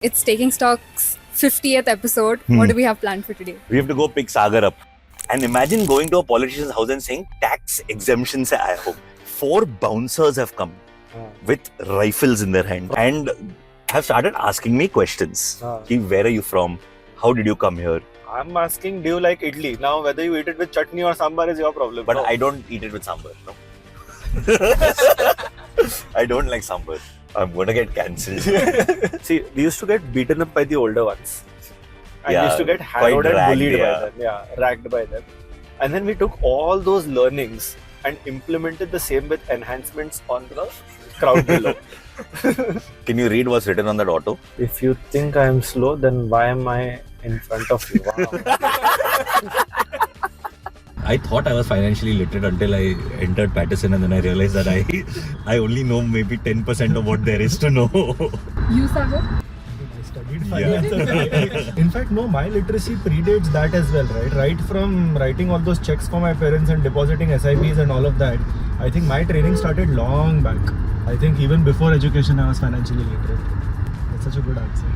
It's Taking Stock's 50th episode. What do we have planned for today? We have to go pick Sagar up. And imagine going to a politician's house and saying, tax exemption se aaya ho. 4 bouncers have come with rifles in their hand and have started asking me questions. Ki, where are you from? How did you come here? I'm asking, do you like idli? Now, whether you eat it with chutney or sambar is your problem. But No. I don't eat it with sambar. No. I don't like sambar. I'm going to get cancelled. See, we used to get beaten up by the older ones. And Yeah, we used to get quite harrowed and ragged, bullied yeah. by them. Yeah, ragged by them. And then we took all those learnings and implemented the same with enhancements on the crowd below. Can you read what's written on that auto? If you think I'm slow, then why am I in front of you? Wow. I thought I was financially literate until I entered Paterson, and then I realized that I only know maybe 10% of what there is to know. You, Sagar? I studied finance. In fact, no, my literacy predates that as well, right? Right from writing all those checks for my parents and depositing SIPs and all of that, I think my training started long back. I think even before education, I was financially literate. That's such a good answer.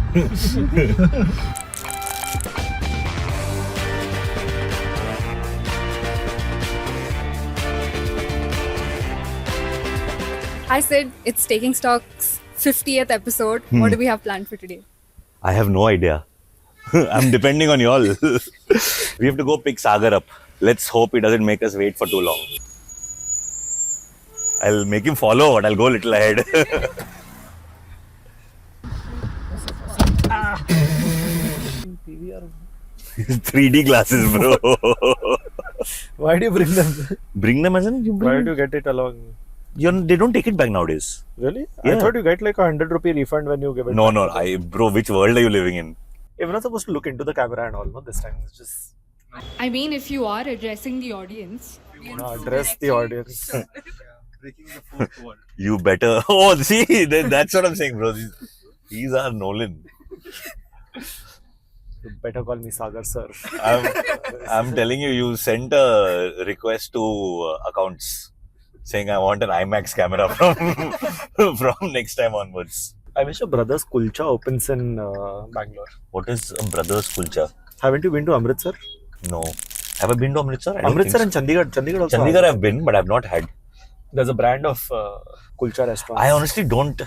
Hi Sid, it's Taking Stock's 50th episode. What do we have planned for today? I have no idea. I'm depending on y'all. We have to go pick Sagar up. Let's hope he doesn't make us wait for too long. I'll make him follow, but I'll go a little ahead. 3D glasses, bro. Why do you bring them? Bring them as in? Why did you get it along? They don't take it back nowadays. Really? Yeah. I thought you get like ₹100 refund when you give it. No, back. bro, which world are you living in? We're not supposed to look into the camera and all, no? This time it's just I mean, if you are addressing the audience, address the audience. You better. Oh, see, that's what I'm saying, bro. These are Nolan. You better call me Sagar, sir. I'm telling you, you sent a request to accounts saying I want an IMAX camera from next time onwards. I wish a brother's Kulcha opens in Bangalore. What is a brother's kulcha? Haven't you been to Amritsar? No. Have I been to Amritsar? I don't Amritsar think and Chandigarh. Chandigarh also. so. Chandigarh I've been, but I've not had. There's a brand of Kulcha restaurants. I honestly don't.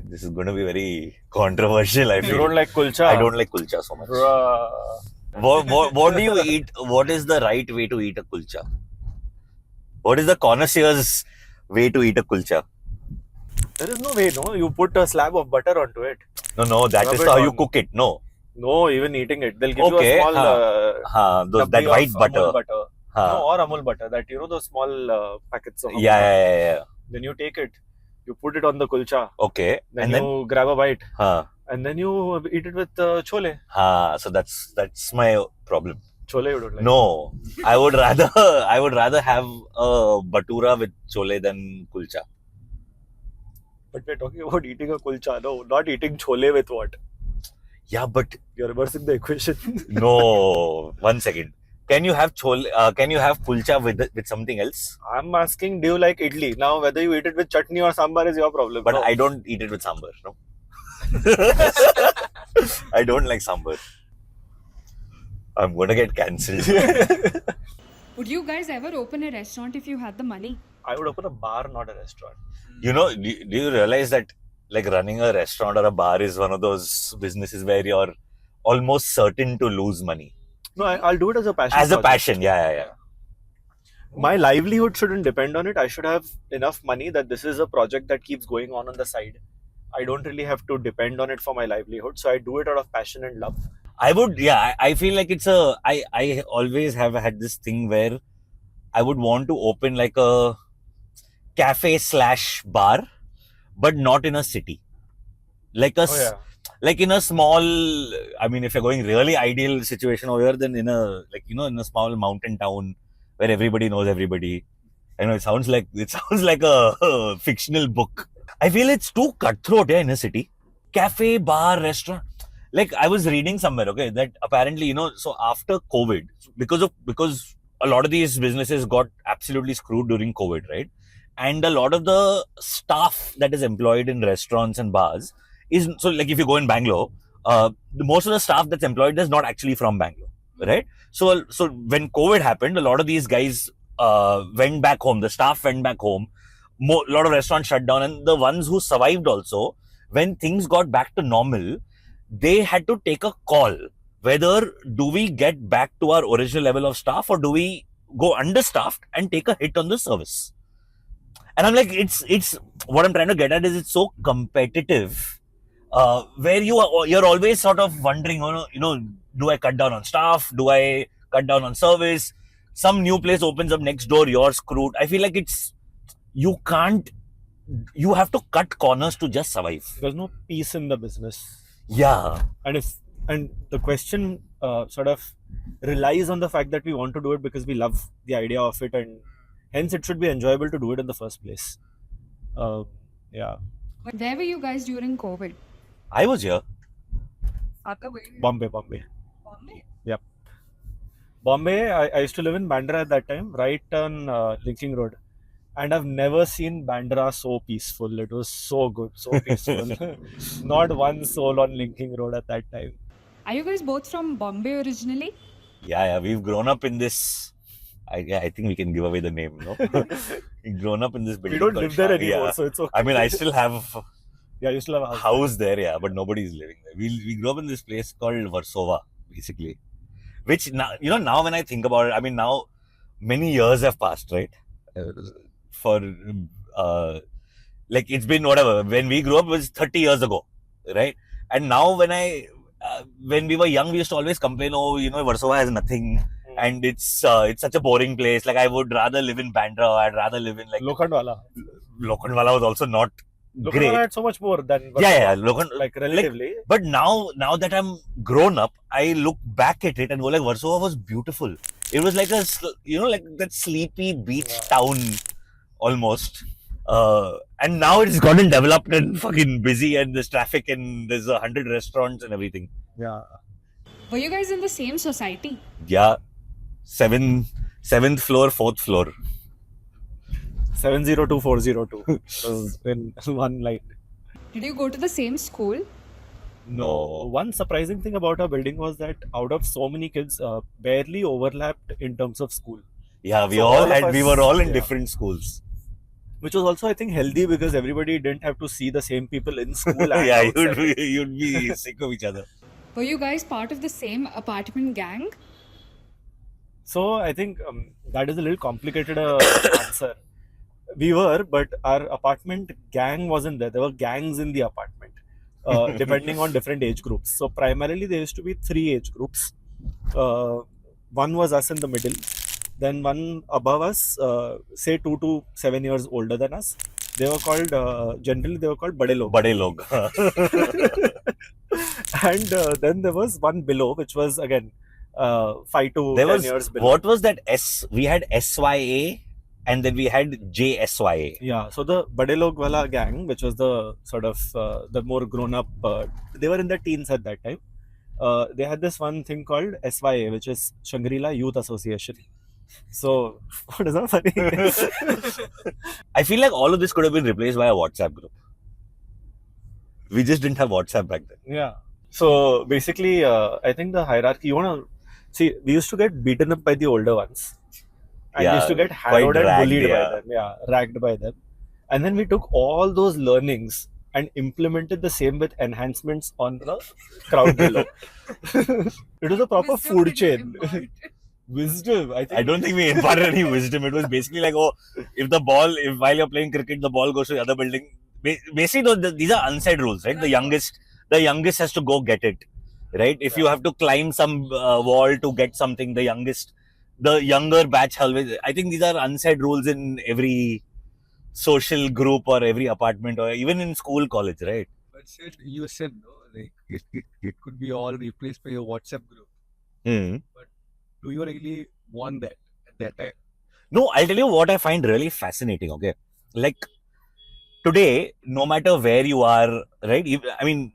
This is going to be very controversial. I You feel. don't like Kulcha? I don't like kulcha so much. Bruh. What do you eat? What is the right way to eat a kulcha? What is the connoisseur's way to eat a kulcha? There is no way, no? You put a slab of butter onto it. No, that Rub is it how you on. cook it. No. No, even eating it. They'll give Okay, you a small that dabbi white of butter. Amul butter. Huh. No, or Amul butter. That, those small packets of Amul Yeah, butter. yeah, yeah. Then you take it. You put it on the kulcha. Okay. Then and you grab a bite. then, And then you eat it with chole. so that's my problem. Chole you don't like. No, I would rather have a batura with chole than kulcha. But we're talking about eating a kulcha. No, not eating chole with what? Yeah, but You're reversing the equation. no. 1 second. Can you have chole? Can you have kulcha with something else? I'm asking, do you like idli? Now, whether you eat it with chutney or sambar is your problem. But No. I don't eat it with sambar. No. I don't like sambar. I'm gonna get cancelled. would you guys ever open a restaurant if you had the money? I would open a bar, not a restaurant. You know, do you realize that like running a restaurant or a bar is one of those businesses where you're almost certain to lose money? No, I'll do it as a passion. As a project. passion, yeah. My livelihood shouldn't depend on it. I should have enough money that this is a project that keeps going on the side. I don't really have to depend on it for my livelihood. So I do it out of passion and love. I would, I feel like I always have had this thing where I would want to open like a cafe / bar, but not in a city. Like like in a small, I mean, if you're going really ideal situation over here, then in a small mountain town where everybody knows everybody. I know it sounds like a fictional book. I feel it's too cutthroat in a city. Cafe, bar, restaurant. Like I was reading somewhere, okay, that apparently, so after COVID, because a lot of these businesses got absolutely screwed during COVID, right? And a lot of the staff that is employed in restaurants and bars is, so like if you go in Bangalore, most of the staff that's employed is not actually from Bangalore, right? So when COVID happened, a lot of these guys went back home. The staff went back home. A lot of restaurants shut down, and the ones who survived also, when things got back to normal, they had to take a call whether do we get back to our original level of staff or do we go understaffed and take a hit on the service. And I'm like, it's what I'm trying to get at is it's so competitive, where you're always sort of wondering, do I cut down on staff? Do I cut down on service? Some new place opens up next door, you're screwed. I feel like you have to cut corners to just survive. There's no peace in the business. Yeah. And the question sort of relies on the fact that we want to do it because we love the idea of it, and hence it should be enjoyable to do it in the first place. Yeah. Where were you guys during COVID? I was here. Bombay. Yep. Bombay, I used to live in Bandra at that time, right on Linking Road. And I've never seen Bandra so peaceful. It was so good, so peaceful. Not one soul on Linking Road at that time. Are you guys both from Bombay originally? Yeah. We've grown up in this. I think we can give away the name, no? We've grown up in this building. We don't called live there Shadi, anymore, so it's okay. I mean, I still have Yeah, you still have a a house. house there, yeah, but nobody's living there. We grew up in this place called Versova, basically. Which now, now when I think about it, I mean, now many years have passed, right? Like it's been whatever. When we grew up, it was 30 years ago, right? And now when we were young, we used to always complain, Versova has nothing. And it's such a boring place. Like I would rather live in Bandra. I'd rather live in like Lokhandwala. Lokhandwala was also not great. Lokhandwala had so much more than Yeah. like relatively. But now that I'm grown up, I look back at it and go like, Versova was beautiful. It was like like that sleepy beach town almost. And now it's gotten developed and fucking busy, and there's traffic and there's 100 restaurants and everything. Yeah. Were you guys in the same society? Yeah. Seventh floor, fourth floor. 702402 was in one line. Did you go to the same school? No. One surprising thing about our building was that out of so many kids, barely overlapped in terms of school. Yeah, we So all all of had. us- We were all in yeah. different schools. Which was also, I think, healthy because everybody didn't have to see the same people in school. And Yeah, outside. you'd be sick of each other. Were you guys part of the same apartment gang? So I think that is a little complicated answer. We were, but our apartment gang wasn't there. There were gangs in the apartment, depending on different age groups. So primarily there used to be 3 age groups. One was us in the middle. Then one above us, say 2 to 7 years older than us. They were called, generally they were called Bade Log. Bade log. And then there was one below, which was again 5 to There 10 was years below. what was that S? We had SYA, and then we had JSYA. Yeah, so the Bade Log Wala gang, which was the sort of the more grown up, they were in their teens at that time. They had this one thing called SYA, which is Shangri-La Youth Association. So, what is that funny? I feel like all of this could have been replaced by a WhatsApp group. We just didn't have WhatsApp back then. Yeah. So, basically, I think the hierarchy, you want to see, we used to get beaten up by the older ones. And Yeah, we used to get quite harrowed and dragged, bullied yeah. by them. Yeah, ragged by them. And then we took all those learnings and implemented the same with enhancements on the crowd below. It was a proper food chain. Wisdom, I think. I don't think we imparted any wisdom. It was basically like, if while you're playing cricket, the ball goes to the other building. Basically, these are unsaid rules, right? The youngest has to go get it, right? If you have to climb some wall to get something, the younger batch always. I think these are unsaid rules in every social group or every apartment or even in school, college, right? But you said no, like it could be all replaced by a WhatsApp group. Do you really want that at that time? No, I'll tell you what I find really fascinating, okay? Like, today, no matter where you are, right? I mean,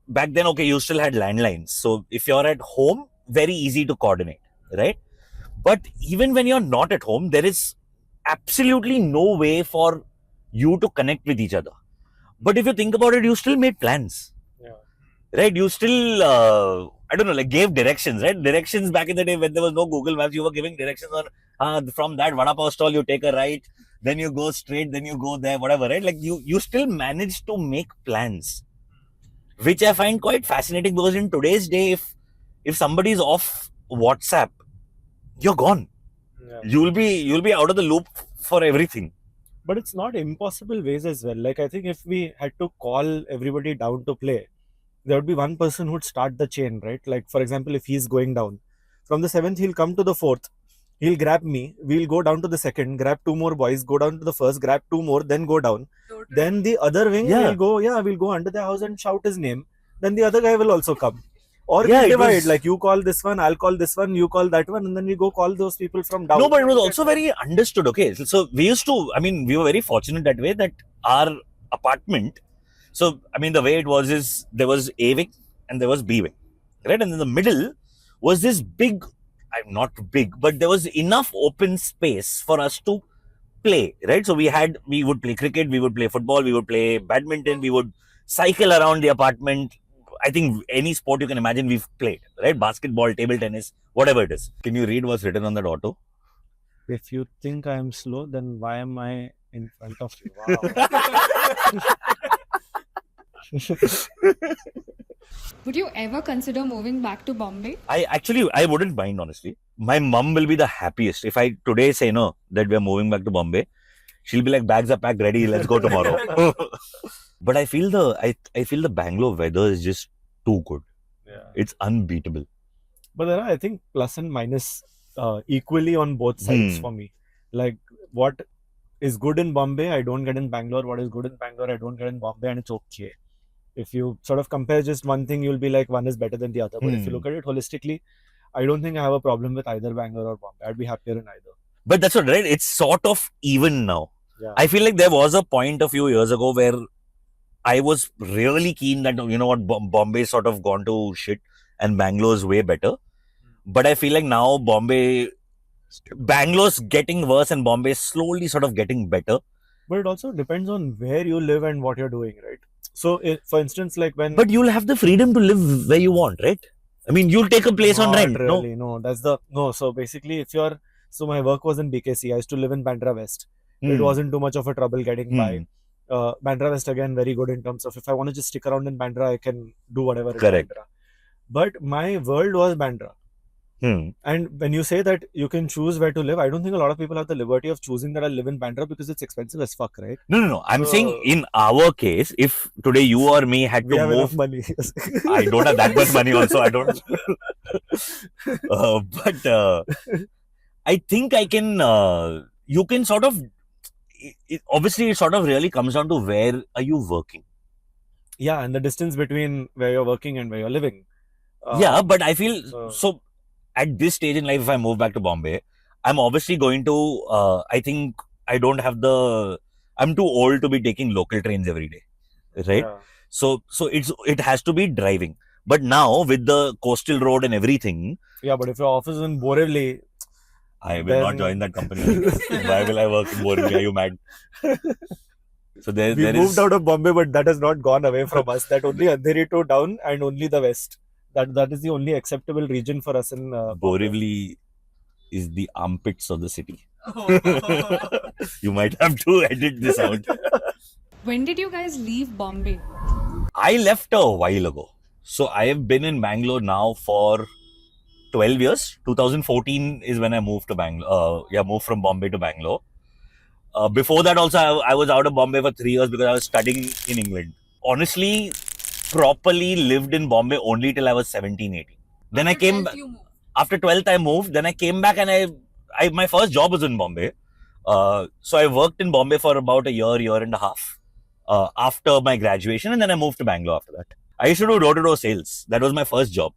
back then, okay, you still had landlines. So, if you're at home, very easy to coordinate, right? But even when you're not at home, there is absolutely no way for you to connect with each other. But if you think about it, you still made plans. Yeah. right? You still, I don't know, like gave directions, right? Directions back in the day when there was no Google Maps, you were giving directions on, from that vada pav stall, you take a right, then you go straight, then you go there, whatever, right? Like you still managed to make plans, which I find quite fascinating because in today's day, if somebody's off WhatsApp, you're gone. Yeah. You'll be out of the loop for everything. But it's not impossible ways as well. Like I think if we had to call everybody down to play, there would be one person who'd start the chain, right? Like for example, if he's going down from the 7th, he'll come to the 4th, he'll grab me, we'll go down to the 2nd, grab 2 more boys, go down to the 1st, grab 2 more, then go down. Then the other wing Yeah. we'll go under the house and shout his name. Then the other guy will also come. Or Yeah, we it divide, was- like you call this one, I'll call this one, you call that one, and then we go call those people from down. No, but it was also very understood. Okay, so we used to. I mean, we were very fortunate that way that our apartment. So I mean, the way it was is there was A wing and there was B wing, right? And in the middle was this big. I'm not big, but there was enough open space for us to play, right? So we would play cricket, we would play football, we would play badminton, we would cycle around the apartment. I think any sport you can imagine we've played, right? Basketball, table tennis, whatever it is. Can you read what's written on that auto? If you think I am slow, then why am I in front of you? Wow. Would you ever consider moving back to Bombay? I wouldn't mind, honestly. My mum will be the happiest. If I today say no, that we're moving back to Bombay, she'll be like, bags are packed, ready, let's go tomorrow. But I feel the Bangalore weather is just too good. Yeah. It's unbeatable. But there are, I think, plus and minus equally on both sides for me. Like what is good in Bombay, I don't get in Bangalore. What is good in Bangalore, I don't get in Bombay, and it's okay. If you sort of compare just one thing, you'll be like one is better than the other. But if you look at it holistically, I don't think I have a problem with either Bangalore or Bombay. I'd be happier in either. But that's what, right? It's sort of even now. Yeah. I feel like there was a point a few years ago where I was really keen that, you know what, Bombay sort of gone to shit and Bangalore's way better. But I feel like now Bangalore's getting worse and Bombay's slowly sort of getting better. But it also depends on where you live and what you're doing, right? So, for instance, like when... But you'll have the freedom to live where you want, right? I mean, you'll take a place on Not rent, no? really, no. That's the... No, so basically, if you're... So my work was in BKC. I used to live in Bandra West. It wasn't too much of a trouble getting by. Bandra West, again, very good in terms of if I want to just stick around in Bandra, I can do whatever in Correct. Bandra. But my world was Bandra. And when you say that you can choose where to live, I don't think a lot of people have the liberty of choosing that I live in Bandra because it's expensive as fuck, right? No. I'm saying in our case, if today you or me had We to have move, enough money. I don't have that much money also. I don't. But I think I can. You can sort of. Obviously, it sort of really comes down to where are you working. Yeah, and the distance between where you're working and where you're living. Yeah, but I feel so. At this stage in life, if I move back to Bombay, I'm obviously going to. I think I don't have the. I'm too old to be taking local trains every day, right? Yeah. So it has to be driving. But now with the coastal road and everything, Yeah, but if your office is in Borivali, I will not Then- join that company. Why will I work in Borivali? Are you mad? So there we is moved out of Bombay, but that has not gone away from us. That only Andheri to down and only the west. That is the only acceptable region for us in Bombay. Borivali is the armpits of the city. You might have to edit this out. When did you guys leave Bombay? I left a while ago. So I have been in Bangalore now for 12 years. 2014 is when I moved to Bangalore. Moved from Bombay to Bangalore. Before that also, I was out of Bombay for 3 years because I was studying in England. Honestly, properly lived in Bombay only till I was 17, 18. Then I came back. After 12th, I moved. Then I came back and I my first job was in Bombay. So I worked in Bombay for about a year and a half after my graduation. And then I moved to Bangalore after that. I used to do door-to-door sales. That was my first job.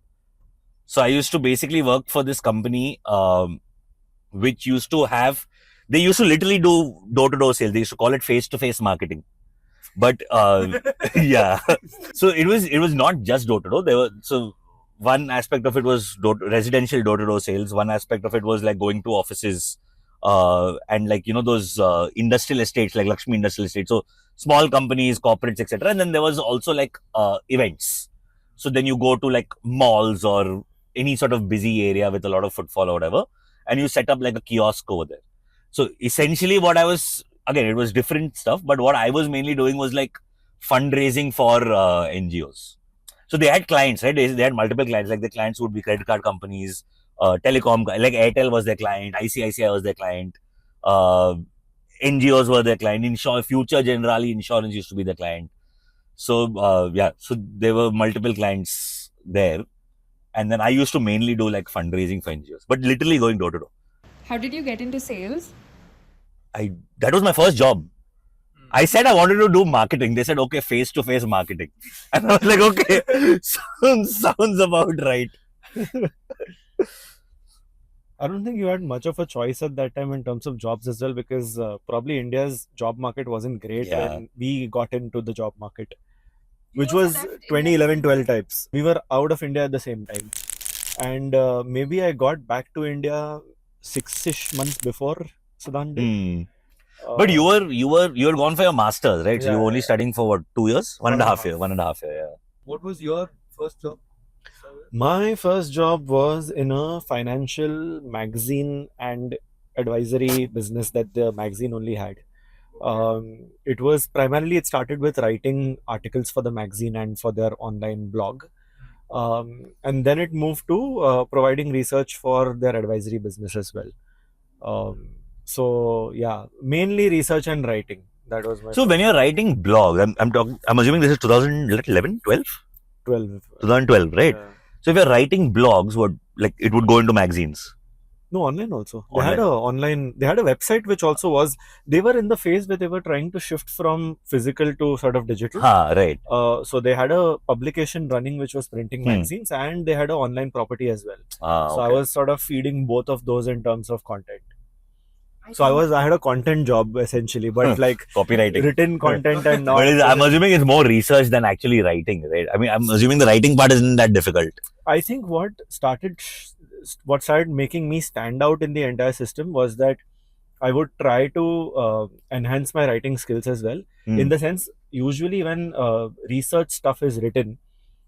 So I used to basically work for this company, which used to have, they used to literally do door-to-door sales. They used to call it face-to-face marketing. But yeah, so it was not just door-to-door. One aspect of it was residential door-to-door sales. One aspect of it was like going to offices and like, you know, those industrial estates like Lakshmi Industrial Estate. So small companies, corporates, etc. And then there was also like events. So then you go to like malls or any sort of busy area with a lot of footfall or whatever, and you set up like a kiosk over there. So essentially what I was, again, it was different stuff, but what I was mainly doing was like fundraising for NGOs. So they had clients, right? They had multiple clients. Like the clients would be credit card companies, telecom, like Airtel was their client, ICICI was their client, NGOs were their client, Future Generali Insurance used to be their client. So so there were multiple clients there. And then I used to mainly do like fundraising for NGOs, but literally going door to door. How did you get into sales? That was my first job. I said I wanted to do marketing. They said, okay, face-to-face marketing. And I was like, okay, sounds about right. I don't think you had much of a choice at that time in terms of jobs as well, because probably India's job market wasn't great when we got into the job market, which was 2011-12 types. We were out of India at the same time. And maybe I got back to India 6-ish months before Sudan did. But you were gone for your masters, right? So you were only studying for what, 2 years? One and a half year, yeah. What was your first job? My first job was in a financial magazine and advisory business that the magazine only had. It started with writing articles for the magazine and for their online blog. And then it moved to providing research for their advisory business as well. So yeah, mainly research and writing. That was my. So when you're writing blog, I'm assuming this is 2011, 12? 2012, right? Yeah. So if you're writing blogs, what, like it would go into magazines? No, online also. Online. They had a website which also was. They were in the phase where they were trying to shift from physical to sort of digital. Right. So they had a publication running which was printing magazines, and they had an online property as well. So I was sort of feeding both of those in terms of content. So I had a content job essentially, but like copywriting, written content and not. But I'm assuming it's more research than actually writing, right? I mean, I'm assuming the writing part isn't that difficult. I think what started making me stand out in the entire system was that I would try to enhance my writing skills as well. In the sense, usually when research stuff is written,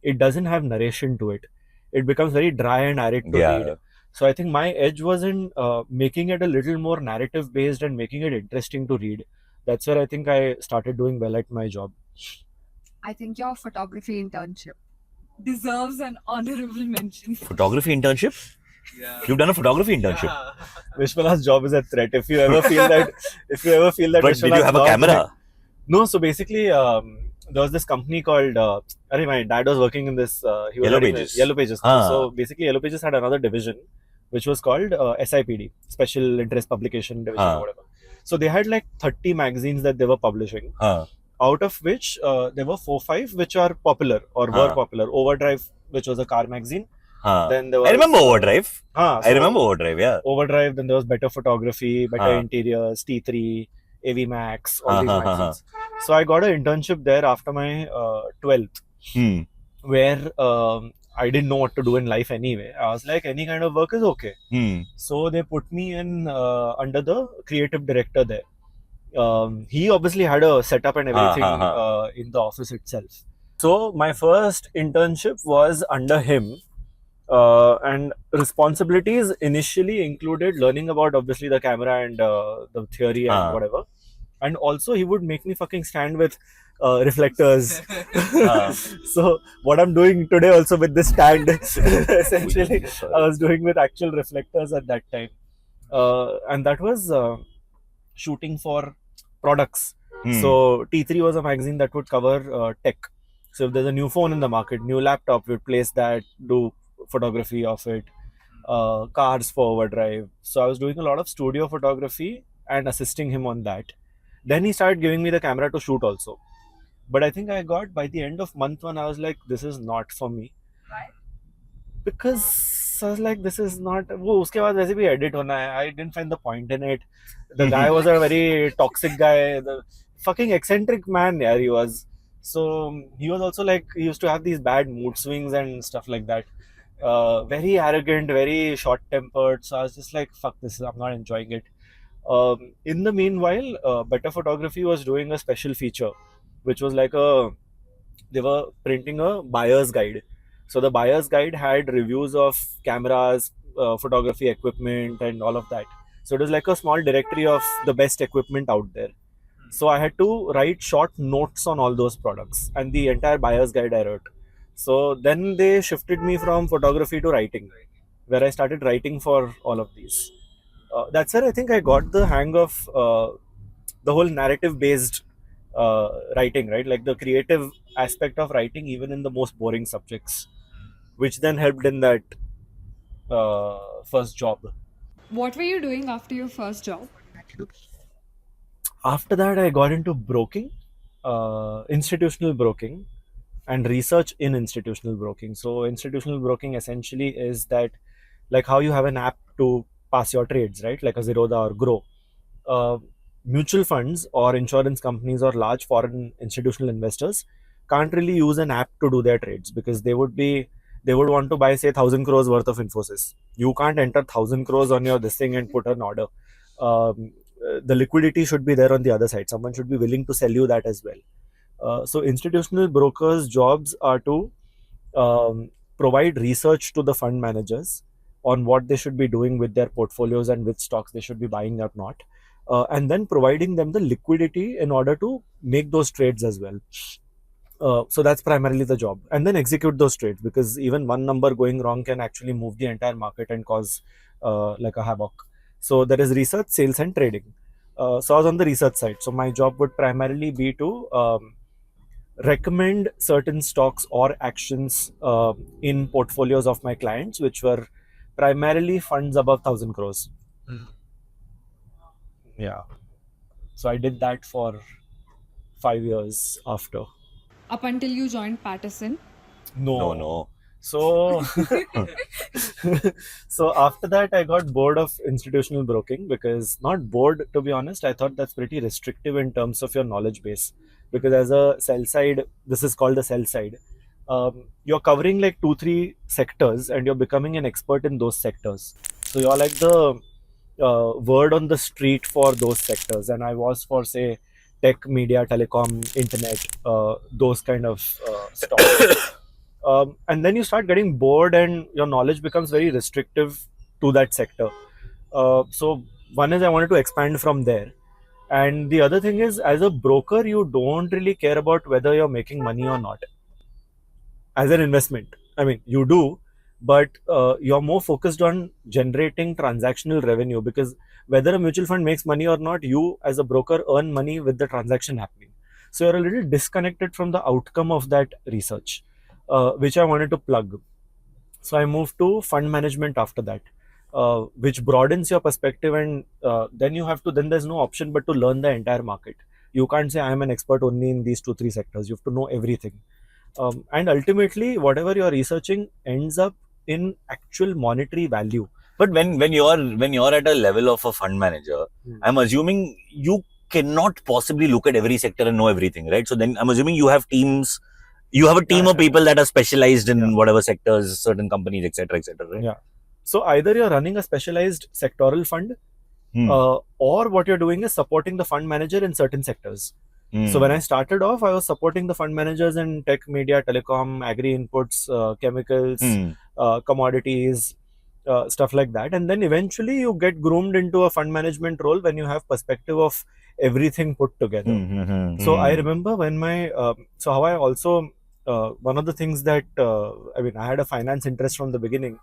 it doesn't have narration to it. It becomes very dry and arid to read. So I think my edge was in making it a little more narrative based and making it interesting to read. That's where I think I started doing well at my job. I think your photography internship deserves an honorable mention. Photography internship? Yeah. You've done a photography internship. Vishwanath's job is a threat. If you ever feel that, But did you have a camera? No. So basically, there was this company called. My dad was working in this. He was Yellow running Pages. Yellow Pages. So basically, Yellow Pages had another division, which was called SIPD, Special Interest Publication Division or whatever. So they had like 30 magazines that they were publishing. Out of which there were 4-5 which are popular or were popular. Overdrive, which was a car magazine. Then there was, I remember Overdrive. I remember Overdrive, yeah. Overdrive, then there was Better Photography, Better Interiors, T3, AV Max, all these magazines. So I got an internship there after my 12th, where I didn't know what to do in life anyway. I was like, any kind of work is okay. So they put me in under the creative director there. He obviously had a setup and everything in the office itself. So my first internship was under him. And responsibilities initially included learning about obviously the camera and the theory and whatever. And also he would make me fucking stand with reflectors. So what I'm doing today also with this stand, essentially, I was doing with actual reflectors at that time. And that was shooting for products. So T3 was a magazine that would cover tech. So if there's a new phone in the market, new laptop, we'd place that, do photography of it, cars for Overdrive. So I was doing a lot of studio photography and assisting him on that. Then he started giving me the camera to shoot also. But I think I got, by the end of month 1, I was like, this is not for me. Why? Because I was like, this is not. Uske baad वैसे भी edit होना है. I didn't find the point in it. The guy was a very toxic guy. The fucking eccentric man, yeah, he was. So he was also like, he used to have these bad mood swings and stuff like that. Very arrogant, very short-tempered. So I was just like, fuck this, I'm not enjoying it. In the meanwhile, Better Photography was doing a special feature, which was like they were printing a buyer's guide. So the buyer's guide had reviews of cameras, photography equipment, and all of that. So it was like a small directory of the best equipment out there. So I had to write short notes on all those products, and the entire buyer's guide I wrote. So then they shifted me from photography to writing, where I started writing for all of these. That's where I think I got the hang of the whole narrative based writing, right? Like the creative aspect of writing, even in the most boring subjects, which then helped in that first job. What were you doing after your first job? After that, I got into broking, institutional broking, and research in institutional broking. So, institutional broking essentially is that, like how you have an app to pass your trades, right? Like a Zerodha or Grow. Mutual funds or insurance companies or large foreign institutional investors can't really use an app to do their trades because they would want to buy, say, 1,000 crores worth of Infosys. You can't enter 1,000 crores on your this thing and put an order. The liquidity should be there on the other side. Someone should be willing to sell you that as well. So institutional brokers' jobs are to provide research to the fund managers on what they should be doing with their portfolios and which stocks they should be buying or not, and then providing them the liquidity in order to make those trades as well. So that's primarily the job, and then execute those trades, because even one number going wrong can actually move the entire market and cause like a havoc. So there is research, sales, and trading. So I was on the research side. So my job would primarily be to recommend certain stocks or actions in portfolios of my clients, which were primarily funds above 1,000 crores. Yeah. So I did that for 5 years after. Up until you joined Paterson. No. So, so after that, I got bored of institutional broking, because not bored, to be honest. I thought that's pretty restrictive in terms of your knowledge base, because as a sell side, this is called the sell side. You're covering like 2-3 sectors and you're becoming an expert in those sectors. So you're like the word on the street for those sectors. And I was for, say, tech, media, telecom, internet, those kind of stocks. And then you start getting bored and your knowledge becomes very restrictive to that sector. So one is I wanted to expand from there. And the other thing is, as a broker, you don't really care about whether you're making money or not. As an investment, I mean, you do, but you're more focused on generating transactional revenue, because whether a mutual fund makes money or not, you as a broker earn money with the transaction happening. So you're a little disconnected from the outcome of that research, which I wanted to plug. So I moved to fund management after that, which broadens your perspective, and then there's no option but to learn the entire market. You can't say I am an expert only in these 2-3 sectors. You have to know everything. And ultimately, whatever you're researching ends up in actual monetary value. But when you're at a level of a fund manager, I'm assuming you cannot possibly look at every sector and know everything, right? So then I'm assuming you have teams. You have a team of people that are specialized in whatever sectors, certain companies, etc., right? Yeah. So either you're running a specialized sectoral fund, or what you're doing is supporting the fund manager in certain sectors. So when I started off, I was supporting the fund managers in tech, media, telecom, agri inputs, chemicals, commodities, stuff like that. And then eventually you get groomed into a fund management role when you have perspective of everything put together. So I remember when so how I also, one of the things that, I had a finance interest from the beginning.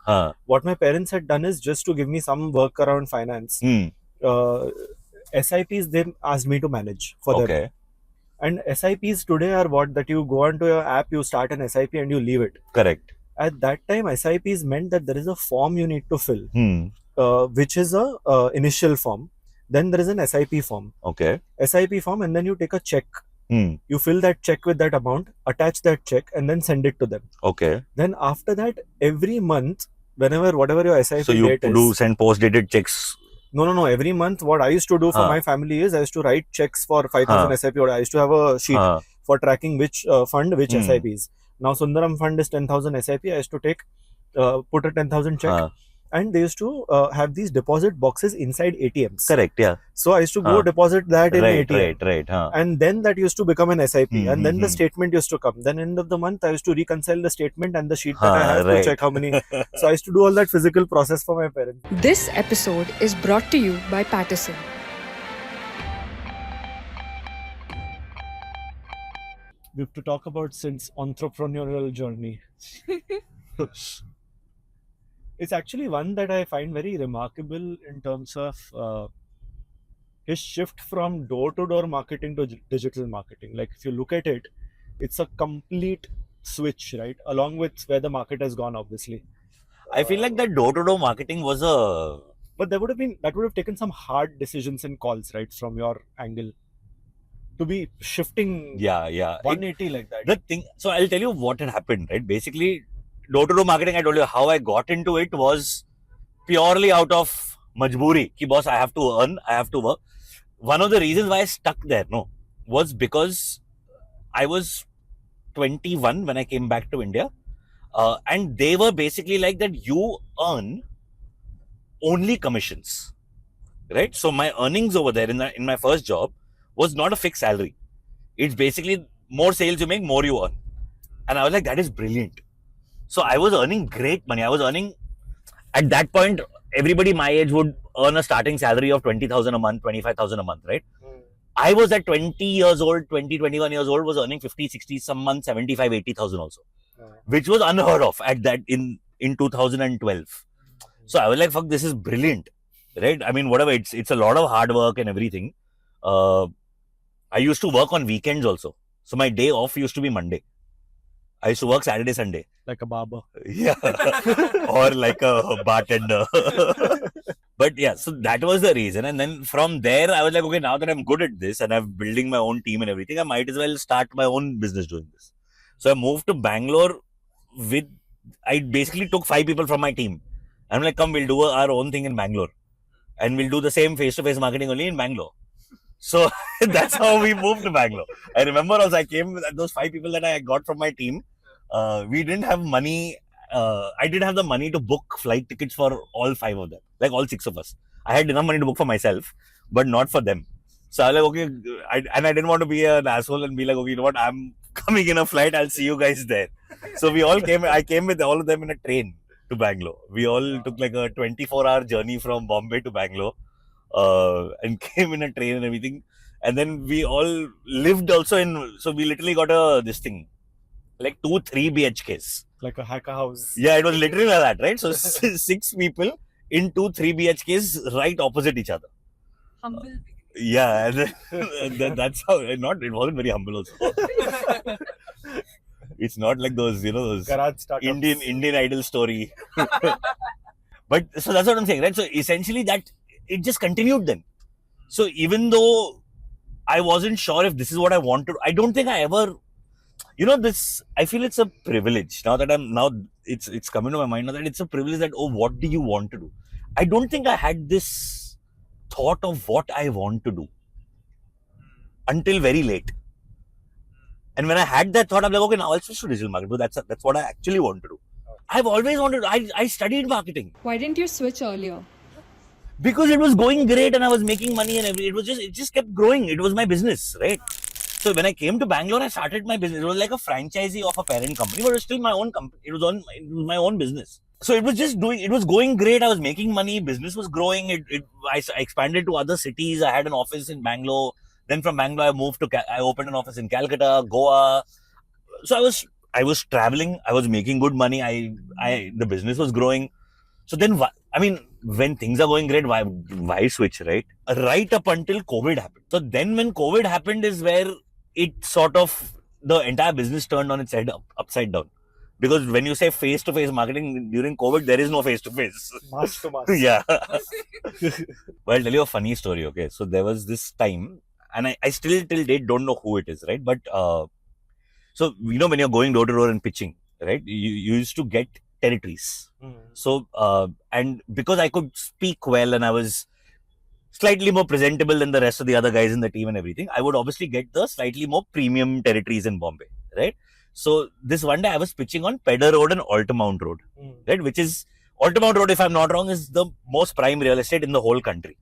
What my parents had done is, just to give me some work around finance, SIPs they asked me to manage for them. And SIPs today are what, that you go onto your app, you start an SIP and you leave it. Correct. At that time, SIPs meant that there is a form you need to fill, which is a initial form. Then there is an SIP form. Okay. SIP form, and then you take a check. You fill that check with that amount, attach that check, and then send it to them. Okay. Then after that, every month, whatever your SIP so you date do is, send post-dated checks. No. Every month, what I used to do for my family is, I used to write checks for 5,000 SIP. Or I used to have a sheet for tracking which fund, which SIPs. Now Sundaram fund is 10,000 SIP. I used to take, put a 10,000 check, and they used to have these deposit boxes inside ATMs. Correct, yeah. So I used to go deposit that in Right, ATM. right. Huh. And then that used to become an SIP. And then the Mhm. statement used to come. Then end of the month, I used to reconcile the statement and the sheet that I have Right. to check how many. So I used to do all that physical process for my parents. This episode is brought to you by Paterson. We have to talk about Sid's entrepreneurial journey. It's actually one that I find very remarkable in terms of his shift from door-to-door marketing to digital marketing. Like if you look at it, it's a complete switch, right? Along with where the market has gone, obviously. I feel like that door-to-door marketing was a... But that would have taken some hard decisions and calls, right, from your angle, to be shifting Yeah. 180 like that. The thing, so I'll tell you what had happened, right? Basically, door-to-door marketing, I told you how I got into it was purely out of majboori. Ki boss, I have to earn, I have to work. One of the reasons why I stuck there, was because I was 21 when I came back to India. And they were basically like that you earn only commissions, right? So my earnings over there in my first job was not a fixed salary. It's basically more sales you make, more you earn. And I was like, that is brilliant. So I was earning great money. I was earning, at that point, everybody my age would earn a starting salary of 20,000 a month, 25,000 a month, right? I was at 20 years old, 20, 21 years old, was earning 50, 60, some months 75, 80,000 also, which was unheard of at that in 2012. So I was like, fuck, this is brilliant, right? I mean, whatever, it's a lot of hard work and everything. I used to work on weekends also. So my day off used to be Monday. I used to work Saturday, Sunday. Like a barber. Yeah. Or like a bartender. But yeah, so that was the reason. And then from there, I was like, okay, now that I'm good at this and I'm building my own team and everything, I might as well start my own business doing this. So I moved to Bangalore I basically took 5 people from my team. I'm like, come, we'll do our own thing in Bangalore. And we'll do the same face-to-face marketing only in Bangalore. So that's how we moved to Bangalore. I remember also I came with those 5 people that I got from my team. We didn't have money. I didn't have the money to book flight tickets for all 5 of them, like all 6 of us. I had enough money to book for myself, but not for them. So I was like, okay, I didn't want to be an asshole and be like, okay, you know what, I'm coming in a flight, I'll see you guys there. So we all came, I came with all of them in a train to Bangalore. We all took like a 24-hour journey from Bombay to Bangalore and came in a train and everything. And then we all lived also so we literally got this thing, like 2-3 BHKs. Like a hacker house. Yeah, it was literally like that, right? So 6 people in 2-3 BHKs right opposite each other. Humble. Yeah, and then that's how, it wasn't very humble also. It's not like those, those Garage startups. Indian Idol story. But so that's what I'm saying, right? So essentially that, it just continued then. So even though I wasn't sure if this is what I want to, I don't think I ever, I feel it's a privilege now that it's coming to my mind now that it's a privilege that, what do you want to do? I don't think I had this thought of what I want to do until very late. And when I had that thought, I'm like, okay, now I'll switch to digital marketing. That's what I actually want to do. I've always wanted, I studied marketing. Why didn't you switch earlier? Because it was going great and I was making money and it just kept growing. It was my business, right? So when I came to Bangalore, I started my business. It was like a franchisee of a parent company, but it was still my own company. It was my own business. So it was going great. I was making money. Business was growing. I expanded to other cities. I had an office in Bangalore. Then from Bangalore, I opened an office in Calcutta, Goa. So I was traveling. I was making good money. The business was growing. So then, when things are going great, why switch, right? Right up until COVID happened. So then when COVID happened is where it sort of, the entire business turned on its head upside down. Because when you say face-to-face marketing during COVID, there is no face-to-face. Mask to mask. Yeah. Well, I'll tell you a funny story, okay? So there was this time, and I still till date don't know who it is, right? But, so, when you're going door to door and pitching, right? You used to get territories. So, and because I could speak well and I was slightly more presentable than the rest of the other guys in the team and everything, I would obviously get the slightly more premium territories in Bombay, right? So this one day I was pitching on Pedder Road and Altamount Road, right? Which is Altamount Road, if I'm not wrong, is the most prime real estate in the whole country,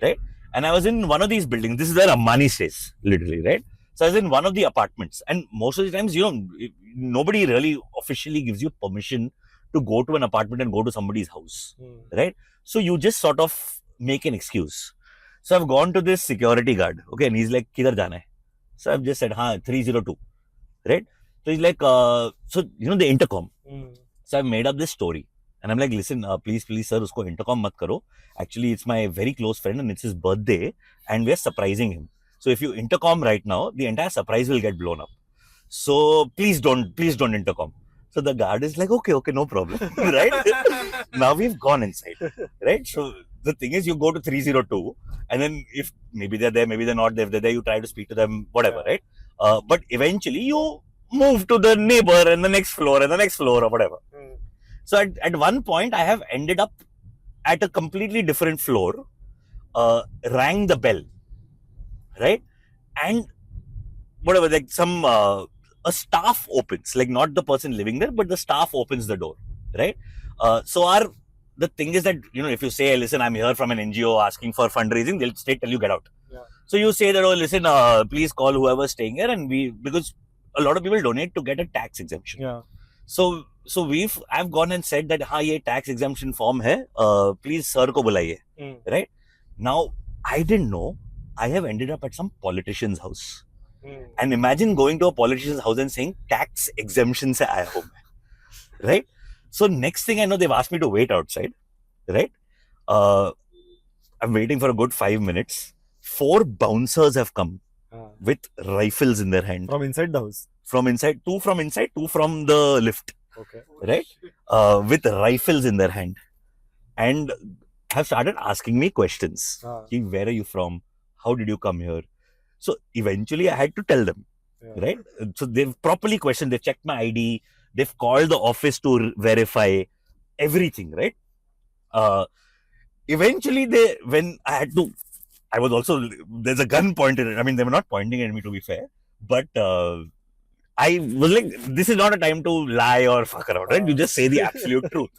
right? And I was in one of these buildings. This is where Ambani stays, literally, right? So I was in one of the apartments, and most of the times, nobody really officially gives you permission to go to an apartment and go to somebody's house, right? So you just sort of make an excuse. So I've gone to this security guard, okay, and he's like, "Kidhar jana hai?" So I've just said, 302, right? So he's like, the intercom. So I've made up this story. And I'm like, listen, please, sir, usko intercom mat karo. Actually, it's my very close friend and it's his birthday and we're surprising him. So if you intercom right now, the entire surprise will get blown up. So please don't intercom. So the guard is like, okay, no problem, right? Now we've gone inside, right? So the thing is, you go to 302 and then if maybe they're there, maybe they're not there, if they're there, you try to speak to them, whatever, right? But eventually you move to the neighbor and the next floor or whatever. So at one point, I have ended up at a completely different floor, rang the bell, right? And whatever, like a staff opens, like not the person living there, but the staff opens the door, right? So the thing is that, if you say, listen, I'm here from an NGO asking for fundraising, they'll straight tell you get out. Yeah. So you say that, oh, listen, please call whoever's staying here, and because a lot of people donate to get a tax exemption. Yeah. So I've gone and said that, ye tax exemption form hai, please sir ko bulaiye, right? Now, I didn't know, I have ended up at some politician's house. And imagine going to a politician's house and saying, tax exemption se aaya ho main, right? So next thing I know, they've asked me to wait outside, right? I'm waiting for a good 5 minutes. 4 bouncers have come with rifles in their hand. From inside the house? From inside, 2 from inside, 2 from the lift. Okay. Right? With rifles in their hand. And have started asking me questions. Where are you from? How did you come here? So eventually I had to tell them, right? So they've properly questioned, they've checked my ID, they've called the office to verify everything, right? Eventually I was also, there's a gun pointed at, I mean, they were not pointing at me, to be fair, but I was like, this is not a time to lie or fuck around, right? You just say the absolute truth.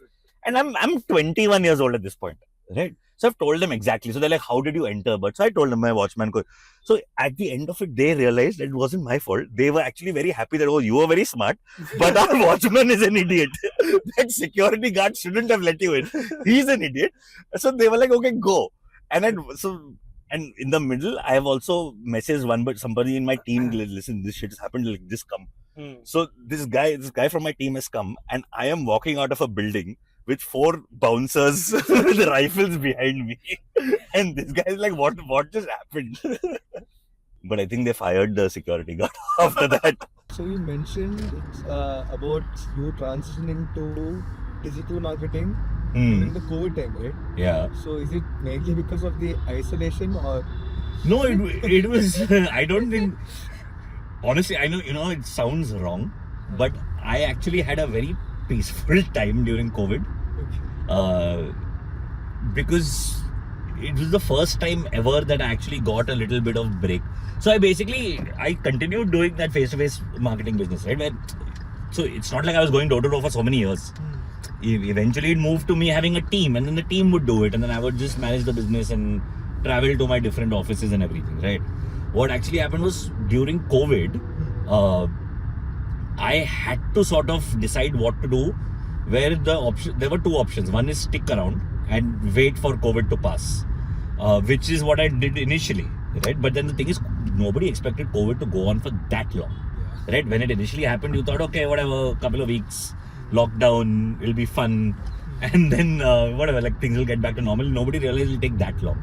And I'm 21 years old at this point, right? So I've told them exactly. So they're like, how did you enter? But so I told them my watchman could. So at the end of it, they realized it wasn't my fault. They were actually very happy that, oh, you were very smart, but our watchman is an idiot. That security guard shouldn't have let you in. He's an idiot. So they were like, okay, go. And in the middle, I have also messaged somebody in my team, listen, this shit has happened, like, just come. So this guy from my team has come, and I am walking out of a building with 4 bouncers with rifles behind me. And this guy is like, what just happened? But I think they fired the security guard after that. So you mentioned about you transitioning to digital marketing during the COVID time, right? Yeah. So is it mainly because of the isolation or? No, it was, I don't think, honestly, I know, it sounds wrong, but I actually had a very peaceful time during COVID. Because it was the first time ever that I actually got a little bit of break. So I continued doing that face-to-face marketing business, right? So it's not like I was going door-to-door for so many years. Eventually it moved to me having a team, and then the team would do it, and then I would just manage the business and travel to my different offices and everything, right? What actually happened was, during COVID, I had to sort of decide what to do, where there were 2 options. One is stick around and wait for COVID to pass, which is what I did initially, right? But then the thing is, nobody expected COVID to go on for that long, right? When it initially happened, you thought, okay, whatever, couple of weeks, lockdown, it'll be fun, and then whatever, like, things will get back to normal. Nobody realized it'll take that long.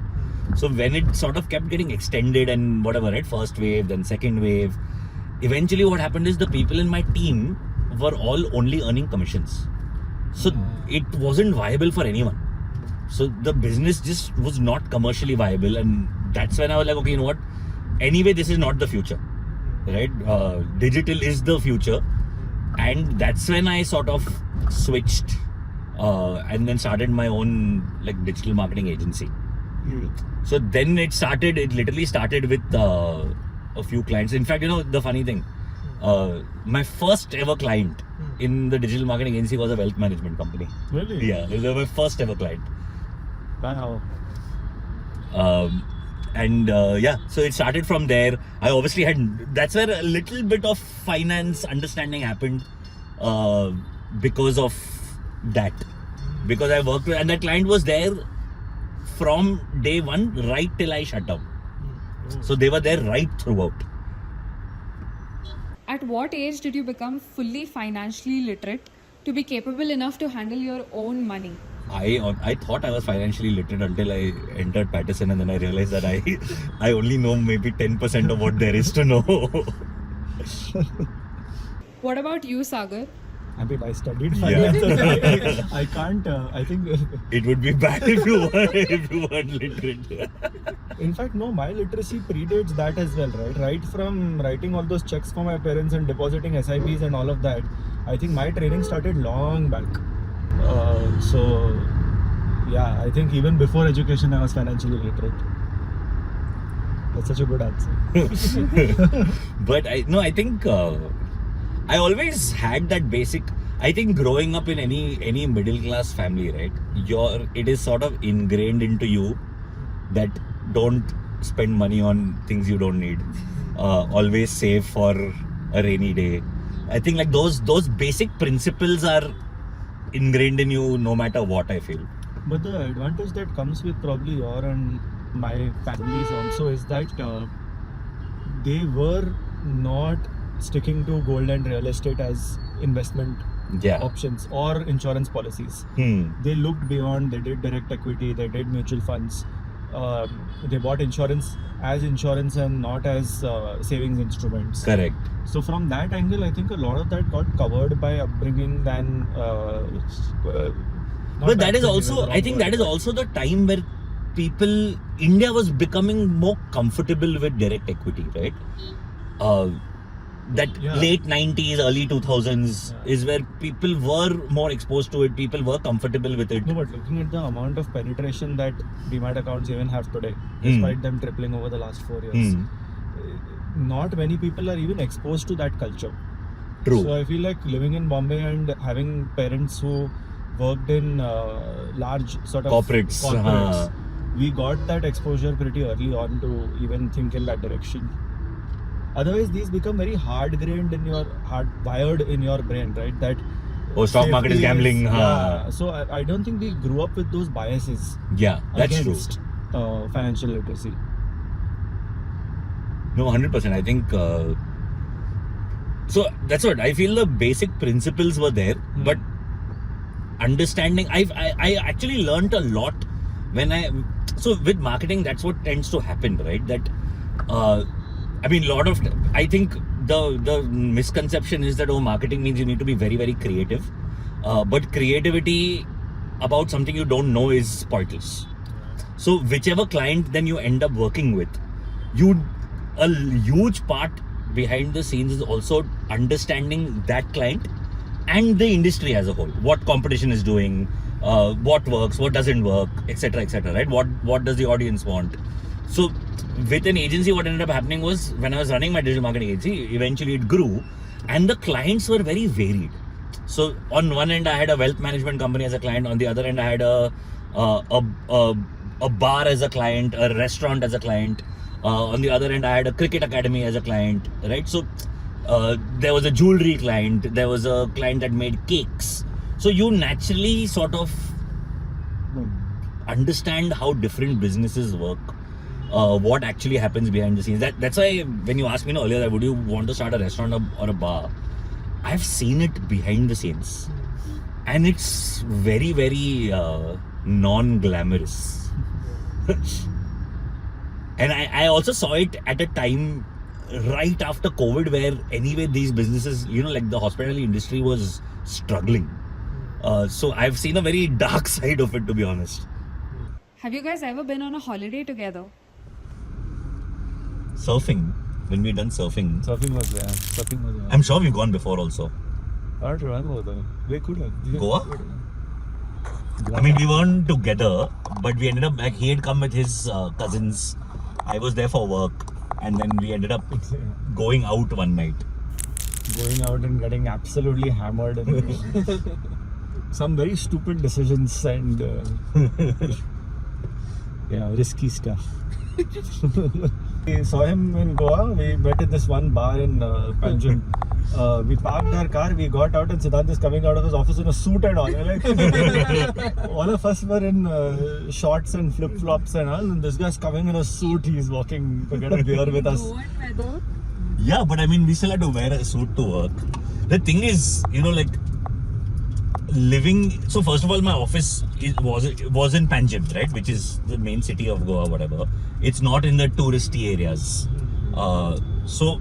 So when it sort of kept getting extended and whatever, right? First wave, then second wave. Eventually what happened is the people in my team were all only earning commissions. So it wasn't viable for anyone. So the business just was not commercially viable, and that's when I was like, okay, you know what? Anyway, this is not the future, right? Digital is the future. And that's when I sort of switched and then started my own, like, digital marketing agency. So then it literally started with a few clients. In fact, the funny thing, My first ever client in the digital marketing agency was a wealth management company. Really? Yeah, it was my first ever client. Wow. So it started from there. I obviously that's where a little bit of finance understanding happened because of that. Because I worked with, and that client was there from day one right till I shut down. So they were there right throughout. At what age did you become fully financially literate to be capable enough to handle your own money? I thought I was financially literate until I entered Paterson, and then I realized that I only know maybe 10% of what there is to know. What about you, Sagar? I mean, I studied finance. I can't. I think. It would be bad if you weren't literate. In fact, no. My literacy predates that as well, right? Right from writing all those checks for my parents and depositing SIPs and all of that. I think my training started long back. So, yeah, I think even before education, I was financially literate. That's such a good answer. But I think I always had that basic. I think growing up in any middle class family, right? It is sort of ingrained into you that don't spend money on things you don't need. Always save for a rainy day. I think like those basic principles are ingrained in you no matter what, I feel. But the advantage that comes with probably your and my families also is that they were not sticking to gold and real estate as investment options or insurance policies. They looked beyond. They did direct equity, they did mutual funds, they bought insurance as insurance and not as savings instruments. Correct. So from that angle, I think a lot of that got covered by upbringing than but that is also, I think that is also the time where India was becoming more comfortable with direct equity, right? Late 90s, early 2000s is where people were more exposed to it, people were comfortable with it. No, but looking at the amount of penetration that Demat accounts even have today, despite them tripling over the last 4 years, not many people are even exposed to that culture. True. So I feel like living in Bombay and having parents who worked in large sort of corporates. We got that exposure pretty early on to even think in that direction. Otherwise, these become very hard-wired in your brain, right? That stock market is gambling. Yeah. So I don't think we grew up with those biases. Yeah, that's against, financial literacy. No, 100%. I think so. That's what I feel. The basic principles were there, but understanding. I actually learned a lot so with marketing. That's what tends to happen, right? That I think the misconception is that marketing means you need to be very, very creative, but creativity about something you don't know is pointless. So whichever client then you end up working with, a huge part behind the scenes is also understanding that client and the industry as a whole. What competition is doing, what works, what doesn't work, etc., right? What does the audience want? So with an agency, what ended up happening was when I was running my digital marketing agency, eventually it grew and the clients were very varied. So on one end I had a wealth management company as a client, on the other end I had a bar as a client, a restaurant as a client, on the other end I had a cricket academy as a client, right? So there was a jewelry client, there was a client that made cakes. So you naturally sort of understand how different businesses work, what actually happens behind the scenes. That's why when you asked me earlier that would you want to start a restaurant or a bar, I've seen it behind the scenes and it's very, very non-glamorous. And I also saw it at a time right after COVID where anyway these businesses, like the hospitality industry was struggling. So I've seen a very dark side of it, to be honest. Have you guys ever been on a holiday together? Surfing, when we done surfing. Surfing was there. I'm sure we've gone before also. I don't remember though. We could have. Goa? I mean, we weren't together, but we ended up, like, he had come with his cousins. I was there for work, and then we ended up going out one night. going out and getting absolutely hammered and some very stupid decisions and risky stuff. We saw him in Goa. We met in this one bar in Panjim. We parked our car, we got out, and Siddhant is coming out of his office in a suit and all. All of us were in shorts and flip-flops and all, and this guy's coming in a suit. He's walking to get a beer with us. Yeah, but I mean, we still had to wear a suit to work. The thing is, living. So first of all, my office was in Panjim, right, which is the main city of Goa, whatever. It's not in the touristy areas. So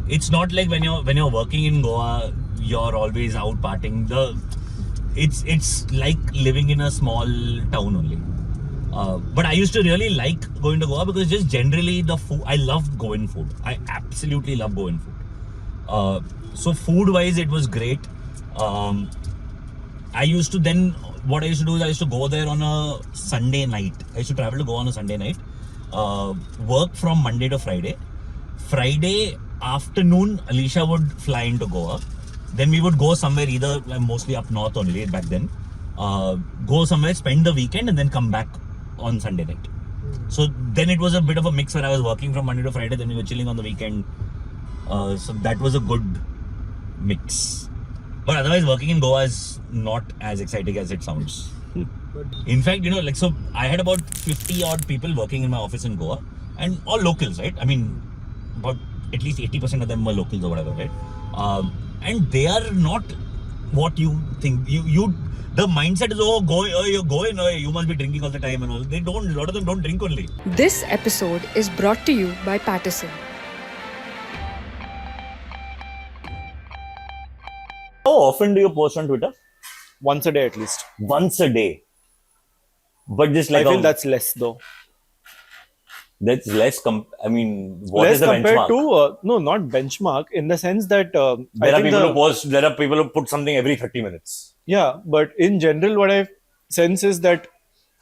it's not like when you're working in Goa, you're always out partying. It's like living in a small town only. But I used to really like going to Goa because just generally the food, I love Goan food. I absolutely love Goan food. So food wise, it was great. What I used to do is I used to go there on a Sunday night. I used to travel to Goa on a Sunday night. Work from Monday to Friday. Friday afternoon, Alicia would fly into Goa. Then we would go somewhere, either mostly up north only back then. Go somewhere, spend the weekend, and then come back on Sunday night. So then it was a bit of a mix where I was working from Monday to Friday, then we were chilling on the weekend. So that was a good mix. But otherwise, working in Goa is not as exciting as it sounds. In fact, so I had about 50 odd people working in my office in Goa, and all locals, right? I mean, about at least 80% of them were locals or whatever, right? And they are not what you think. The mindset is, you're going, you must be drinking all the time and all. They don't, a lot of them don't drink only. This episode is brought to you by Paterson. How often do you post on Twitter? Once a day at least. Once a day. But just like I feel that's less though. That's less. What Less is the compared benchmark? to no, not benchmark in the sense that There are people who post. There are people who put something every 30 minutes. Yeah, but in general, what I sense is that,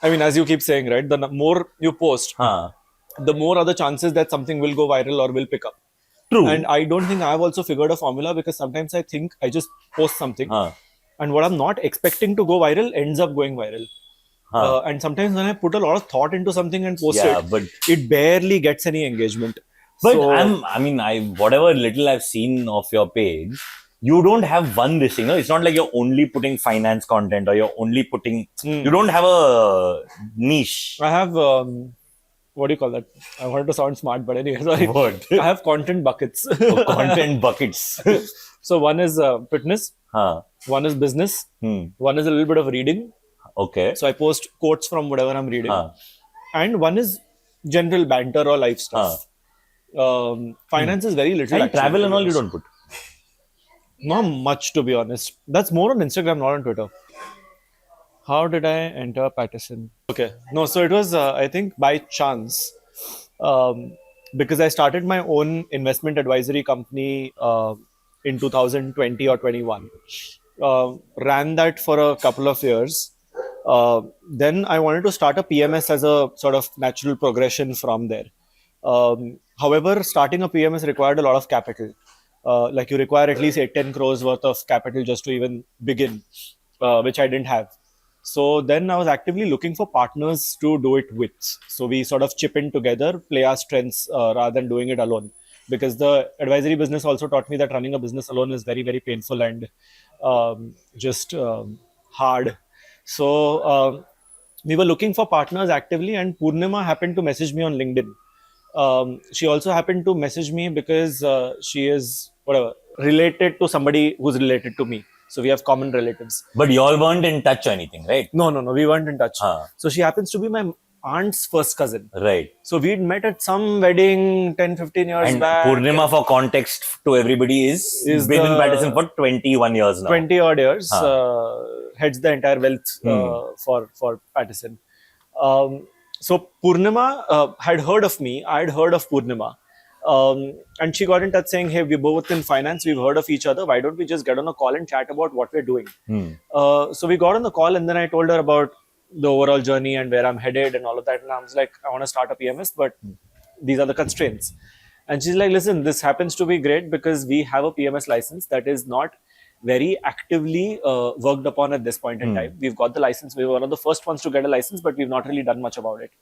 as you keep saying, right, the more you post, the more are the chances that something will go viral or will pick up. True. And I don't think I've also figured a formula, because sometimes I think I just post something and what I'm not expecting to go viral ends up going viral. And sometimes when I put a lot of thought into something and post but it barely gets any engagement. But So- whatever little I've seen of your page, you don't have one this thing. No? It's not like you're only putting finance content or you're only putting. You don't have a niche. I have, what do you call that? I wanted to sound smart, but anyway, sorry. What? I have content buckets. Content buckets. So one is fitness, one is business, one is a little bit of reading. Okay. So I post quotes from whatever I'm reading. And one is general banter or life stuff. Finance is very little. And actually, travel to and be all you honest. don't put. Not much, to be honest. That's more on Instagram, not on Twitter. How did I enter Paterson? Okay. No, so it was, I think, by chance. Because I started my own investment advisory company in 2020 or 21. Ran that for a couple of years. Then I wanted to start a PMS as a sort of natural progression from there. However, starting a PMS required a lot of capital. Like you require at least 8-10 crores worth of capital just to even begin, which I didn't have. So then I was actively looking for partners to do it with. So we sort of chip in together, play our strengths rather than doing it alone. Because the advisory business also taught me that running a business alone is very, very painful and just hard. So we were looking for partners actively, and Purnima happened to message me on LinkedIn. She also happened to message me because she is related to somebody who's related to me. So we have common relatives. But you all weren't in touch or anything, right? No, we weren't in touch. So she happens to be my aunt's first cousin. Right. So we'd met at some wedding 10-15 years And back. Purnima, for context to everybody, is been in Paterson for 21 years now. 20 odd years. Heads the entire wealth for Paterson. So Purnima had heard of me. I had heard of Purnima. And she got in touch saying, hey, we're both in finance. We've heard of each other. Why don't we just get on a call and chat about what we're doing? So we got on the call, and then I told her about the overall journey and where I'm headed and all of that. And I was like, I want to start a PMS, but these are the constraints. And she's like, listen, this happens to be great because we have a PMS license that is not very actively worked upon at this point in time. We've got the license. We were one of the first ones to get a license, but we've not really done much about it.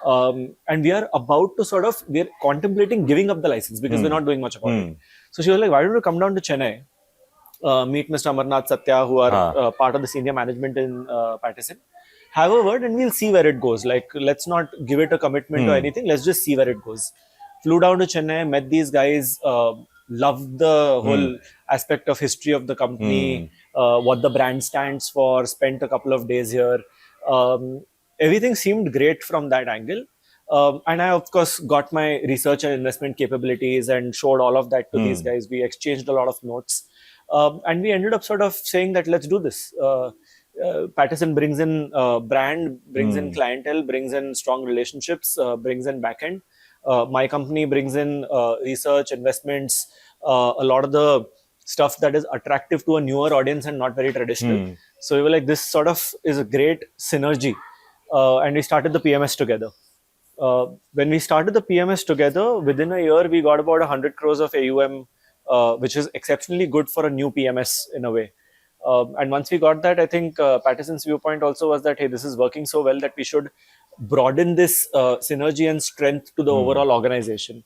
And we are about to we're contemplating giving up the license because we're not doing much about it. So she was like, why don't you come down to Chennai, meet Mr. Amarnath Satya, who are part of the senior management in Paterson, have a word and we'll see where it goes. Like, let's not give it a commitment or anything. Let's just see where it goes. Flew down to Chennai, met these guys, loved the whole aspect of history of the company, what the brand stands for, spent a couple of days here. Everything seemed great from that angle. And I, of course, got my research and investment capabilities and showed all of that to these guys. We exchanged a lot of notes. And we ended up sort of saying that let's do this. Paterson brings in brand, brings in clientele, brings in strong relationships, brings in backend. My company brings in research, investments, a lot of the stuff that is attractive to a newer audience and not very traditional. So we were like, this sort of is a great synergy. And we started the PMS together. When we started the PMS together, within a year, we got about 100 crores of AUM, which is exceptionally good for a new PMS in a way. And once we got that, I think Paterson's viewpoint also was that, hey, this is working so well that we should broaden this synergy and strength to the overall organization.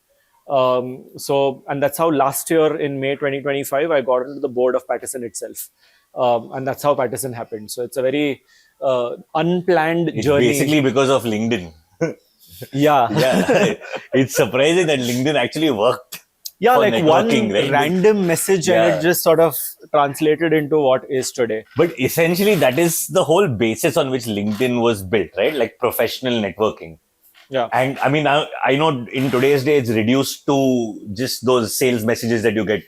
And that's how last year in May 2025, I got into the board of Paterson itself. And that's how Paterson happened. So it's a very unplanned journey. Basically because of LinkedIn. Yeah. It's surprising that LinkedIn actually worked. Yeah, for like one right? random message and it just sort of translated into what is today. But essentially, that is the whole basis on which LinkedIn was built, right? Like professional networking. Yeah. And I mean, I know in today's day, it's reduced to just those sales messages that you get.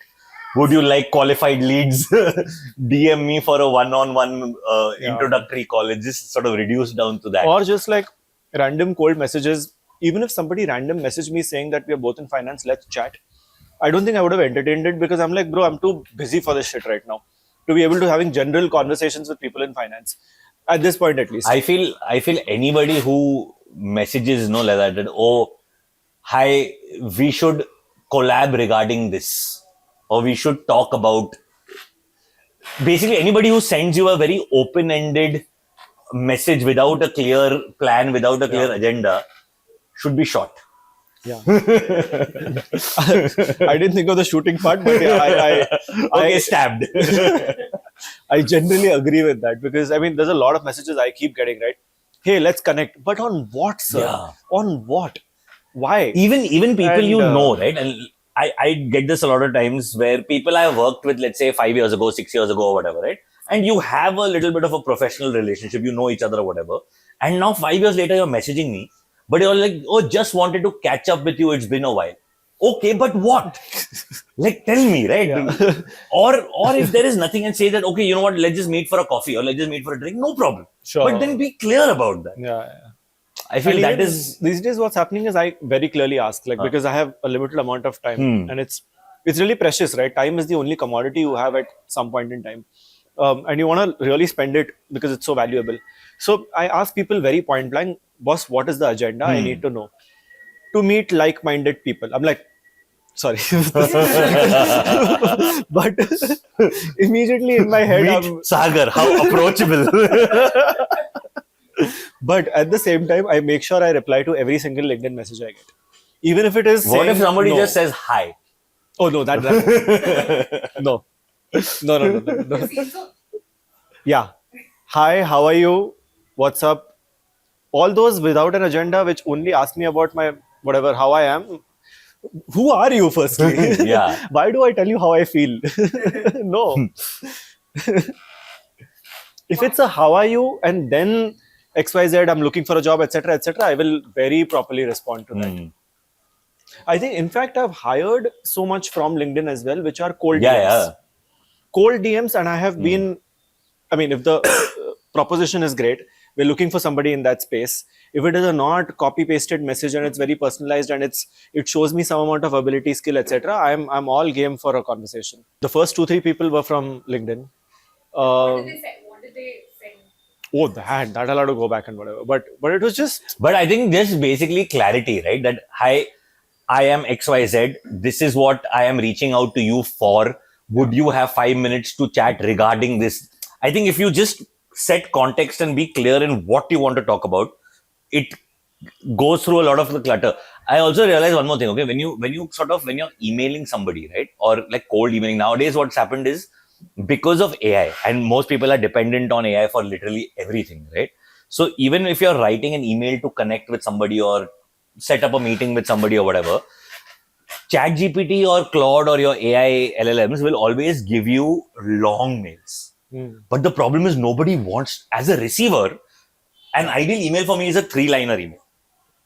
Would you like qualified leads? DM me for a one-on-one introductory call. It's just sort of reduced down to that. Or just like random cold messages. Even if somebody random messaged me saying that we are both in finance, let's chat. I don't think I would have entertained it because I'm like, bro, I'm too busy for this shit right now to be able to having general conversations with people in finance at this point, at least. I feel anybody who messages like that, oh, hi, we should collab regarding this, or we should talk about. Basically, anybody who sends you a very open-ended message without a clear plan, without a clear agenda, should be shot. Yeah. I didn't think of the shooting part, but I stabbed. I generally agree with that because I mean, there's a lot of messages I keep getting, right? Hey, let's connect. But on what, sir? Yeah. On what? Why? Even people right? And I get this a lot of times where people I have worked with, let's say 5 years ago, 6 years ago, or whatever, right? And you have a little bit of a professional relationship, you know each other or whatever. And now 5 years later, you're messaging me. But you're like, oh, just wanted to catch up with you. It's been a while. Okay, but what? Like, tell me, right? Yeah. Or if there is nothing and say that, okay, you know what? Let's just meet for a coffee or let's just meet for a drink. No problem. Sure. But then be clear about that. Yeah. I feel that is these days. What's happening is I very clearly ask, like, because I have a limited amount of time, and it's really precious, right? Time is the only commodity you have at some point in time, and you want to really spend it because it's so valuable. So I ask people very point blank, boss, what is the agenda? I need to know. To meet like-minded people. I'm like, sorry. But immediately in my head, I'm Sagar, how approachable. But at the same time, I make sure I reply to every single LinkedIn message I get. Even if it is What saying, if somebody no. just says hi? Oh, no, that No. No. Yeah. Hi, how are you? What's up? All those without an agenda, which only ask me about my whatever, how I am. Who are you, firstly? Yeah. Why do I tell you how I feel? No. If it's a how are you and then XYZ, I'm looking for a job, etc., I will very properly respond to that. I think, in fact, I've hired so much from LinkedIn as well, which are cold DMs. Yeah. Cold DMs, and I have been, I mean, if the proposition is great, we're looking for somebody in that space. If it is a not copy-pasted message and it's very personalized and it shows me some amount of ability, skill, etc., I'm all game for a conversation. The first 2-3 people were from LinkedIn. What did they say? What did they say? Oh, that allowed to go back and whatever. But it was just... But I think just basically clarity, right? That, hi, I am XYZ. This is what I am reaching out to you for. Would you have 5 minutes to chat regarding this? I think if you just set context and be clear in what you want to talk about, it goes through a lot of the clutter. I also realize one more thing. Okay, when you're emailing somebody, right, or like cold emailing nowadays, what's happened is because of AI, and most people are dependent on AI for literally everything, right? So even if you're writing an email to connect with somebody or set up a meeting with somebody or whatever, ChatGPT or Claude or your AI LLMs will always give you long mails. But the problem is nobody wants, as a receiver, an ideal email for me is a 3-liner email,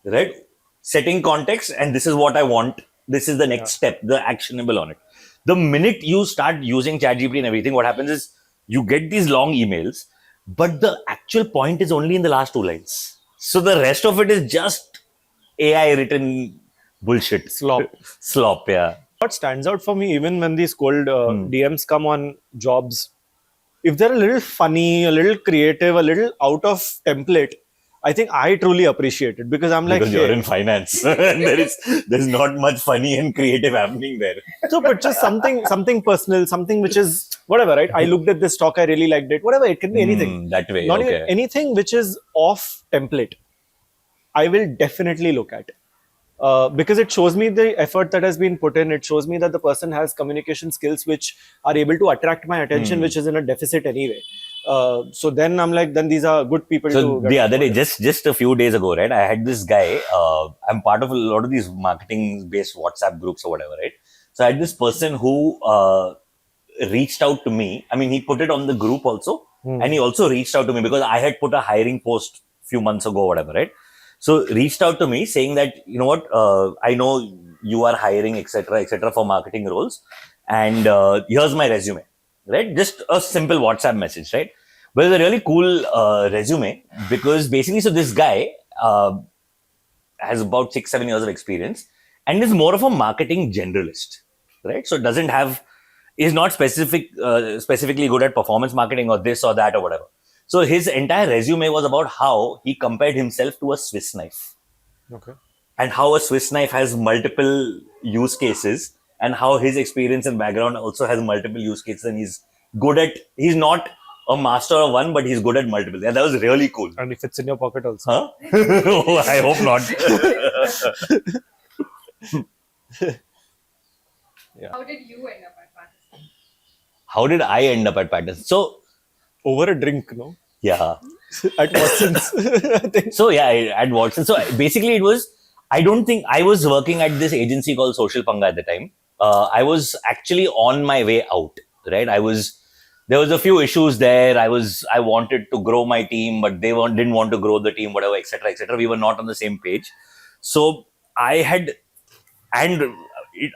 right? Setting context, and this is what I want. This is the next step, the actionable on it. The minute you start using ChatGPT and everything, what happens is you get these long emails, but the actual point is only in the last 2 lines. So the rest of it is just AI written bullshit. Slop, yeah. What stands out for me, even when these cold DMs come on jobs, if they're a little funny, a little creative, a little out of template, I think I truly appreciate it, because I'm like, because you're in finance. There's not much funny and creative happening there. So, but just something personal, something which is whatever, right? I looked at this talk, I really liked it. Whatever, it can be anything. That way, Not okay. even anything which is off template, I will definitely look at. Because it shows me the effort that has been put in. It shows me that the person has communication skills which are able to attract my attention, which is in a deficit anyway. So then I'm like, then these are good people So to. the other day, just a few days ago, right, I had this guy. I'm part of a lot of these marketing-based WhatsApp groups or whatever, right? So I had this person who reached out to me. I mean, he put it on the group also, and he also reached out to me because I had put a hiring post a few months ago, or whatever, right? So reached out to me saying that, you know what, I know you are hiring, etc., for marketing roles, and here's my resume, right? Just a simple WhatsApp message, right? But it's a really cool resume, because basically, so this guy has about 6-7 years of experience and is more of a marketing generalist, right? So is not specifically good at performance marketing or this or that or whatever. So his entire resume was about how he compared himself to a Swiss knife. Okay. And how a Swiss knife has multiple use cases, and how his experience and background also has multiple use cases, and he's not a master of one, but he's good at multiple. And that was really cool. And if it's in your pocket also. Huh? Oh, I hope not. How did you end up at Paterson? How did I end up at Paterson? So, over a drink, no? Yeah. At Watson's. I think. So, yeah, at Watson. So, basically, I don't think I was working at this agency called Social Panga at the time. I was actually on my way out, right? There was a few issues there. I wanted to grow my team, but they didn't want to grow the team, whatever, etc. We were not on the same page. So, I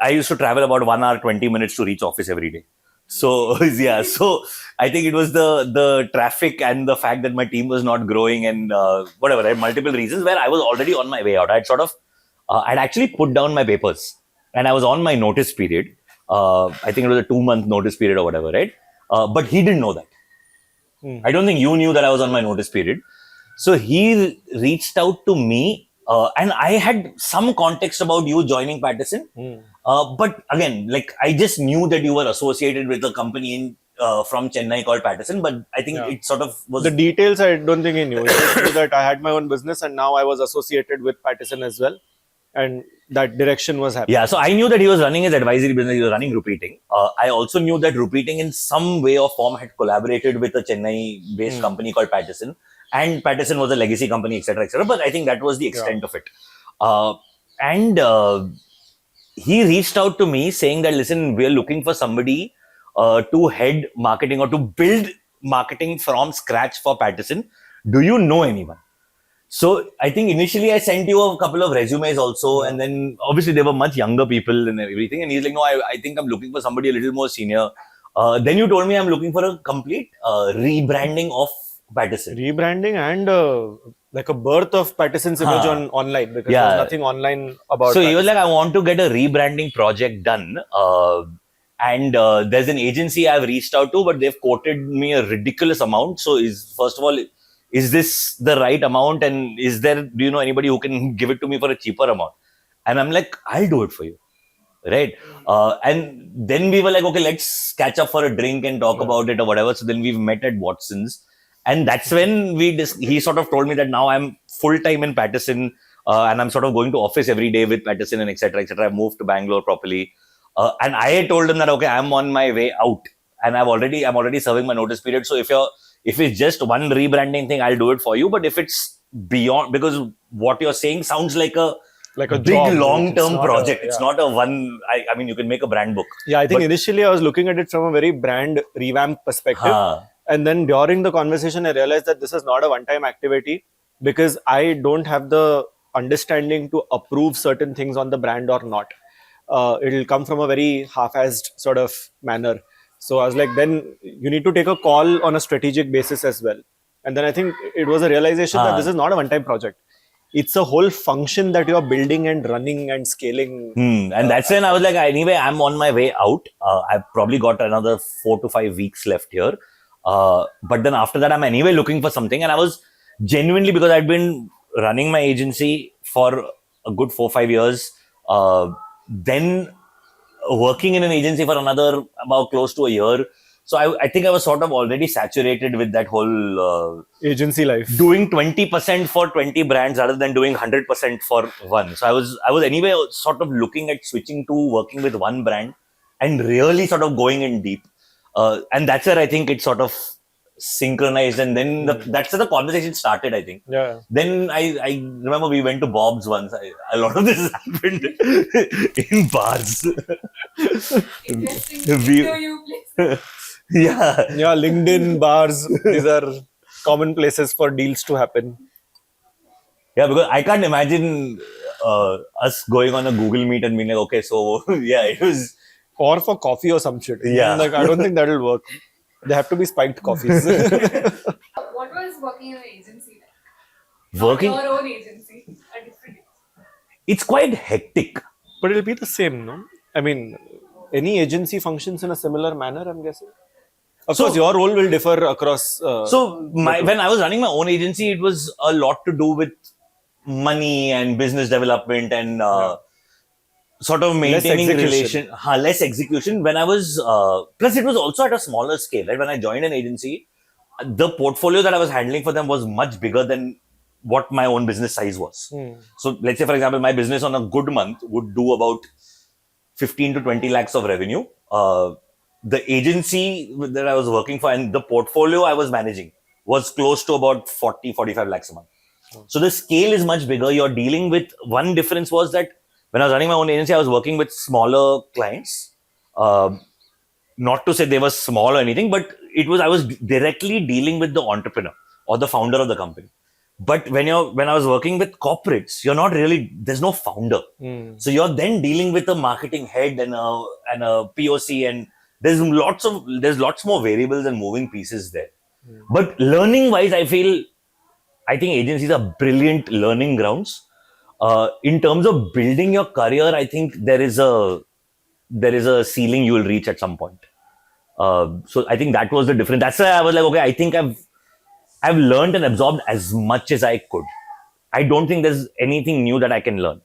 used to travel about 1 hour, 20 minutes to reach office every day. So, yeah, so I think it was the traffic and the fact that my team was not growing and whatever, right? Multiple reasons where I was already on my way out. I'd actually put down my papers and I was on my notice period. I think it was a 2-month notice period or whatever, right? But he didn't know that. I don't think you knew that I was on my notice period. So he reached out to me and I had some context about you joining Paterson. But again, like I just knew that you were associated with a company from Chennai called Paterson, but I think it sort of was... The details I don't think he knew. He just knew that I had my own business and now I was associated with Paterson as well. And that direction was happening. Yeah, so I knew that he was running his advisory business, he was running Repeating. I also knew that Repeating in some way or form had collaborated with a Chennai-based company called Paterson. And Paterson was a legacy company, etc. But I think that was the extent of it. He reached out to me saying that, listen, we're looking for somebody to head marketing or to build marketing from scratch for Paterson. Do you know anyone? So I think initially I sent you a couple of resumes also, and then obviously they were much younger people and everything. And he's like, no, I think I'm looking for somebody a little more senior. Then you told me I'm looking for a complete rebranding of Paterson. Rebranding and like a birth of Paterson's image online, because there's nothing online about So Paterson. he was like, I want to get a rebranding project done. And there's an agency I've reached out to, but they've quoted me a ridiculous amount. So first of all, is this the right amount? And do you know anybody who can give it to me for a cheaper amount? And I'm like, I'll do it for you. Right. And then we were like, okay, let's catch up for a drink and talk about it or whatever. So then we've met at Watson's. And that's when he sort of told me that now I'm full time in Paterson, and I'm sort of going to office every day with Paterson and etc. etc. I've moved to Bangalore properly. And I told him that, okay, I'm on my way out and I'm already serving my notice period. So if it's just one rebranding thing, I'll do it for you. But if it's beyond, because what you're saying sounds like a big job, long-term project. It's not a one. I mean, you can make a brand book. Yeah, I think initially I was looking at it from a very brand revamp perspective. And then during the conversation, I realized that this is not a one-time activity because I don't have the understanding to approve certain things on the brand or not. It'll come from a very half-assed sort of manner. So I was like, then you need to take a call on a strategic basis as well. And then I think it was a realization that this is not a one-time project. It's a whole function that you're building and running and scaling. And that's when I was like, anyway, I'm on my way out. I've probably got another 4 to 5 weeks left here. But then after that, I'm anyway looking for something. And I was genuinely, because I'd been running my agency for a good 4-5 years, then working in an agency for another about close to a year. So I think I was sort of already saturated with that whole agency life. Doing 20% for 20 brands rather than doing 100% for one. So I was anyway sort of looking at switching to working with one brand and really sort of going in deep. And that's where I think it sort of synchronized, and then that's where the conversation started, I think. Yeah. Then I remember we went to Bob's once. A lot of this happened in bars. Interesting. Please. Yeah. LinkedIn, bars, these are common places for deals to happen. Yeah, because I can't imagine us going on a Google Meet and being like, okay, so yeah, it was. Or for coffee or some shit. Yeah. Like, I don't think that'll work. They have to be spiked coffees. What was working in an agency like? Working? Not your own agency, a different. It's quite hectic. But it'll be the same, no? I mean, any agency functions in a similar manner, I'm guessing. Of course, your role will differ across. When I was running my own agency, it was a lot to do with money and business development and sort of maintaining less execution. When I was, plus it was also at a smaller scale. Right? When I joined an agency, the portfolio that I was handling for them was much bigger than what my own business size was. So let's say, for example, my business on a good month would do about 15 to 20 lakhs of revenue. The agency that I was working for and the portfolio I was managing was close to about 40-45 lakhs a month. So the scale is much bigger. You're dealing with, one difference was that when I was running my own agency, I was working with smaller clients. Not to say they were small or anything, but I was directly dealing with the entrepreneur or the founder of the company. But when I was working with corporates, there's no founder. So you're then dealing with a marketing head and a POC, and there's lots more variables and moving pieces there. But learning wise, I think agencies are brilliant learning grounds. In terms of building your career, I think there is a ceiling you will reach at some point. So I think that was the difference. That's why I was like, okay, I think I've learned and absorbed as much as I could. I don't think there's anything new that I can learn.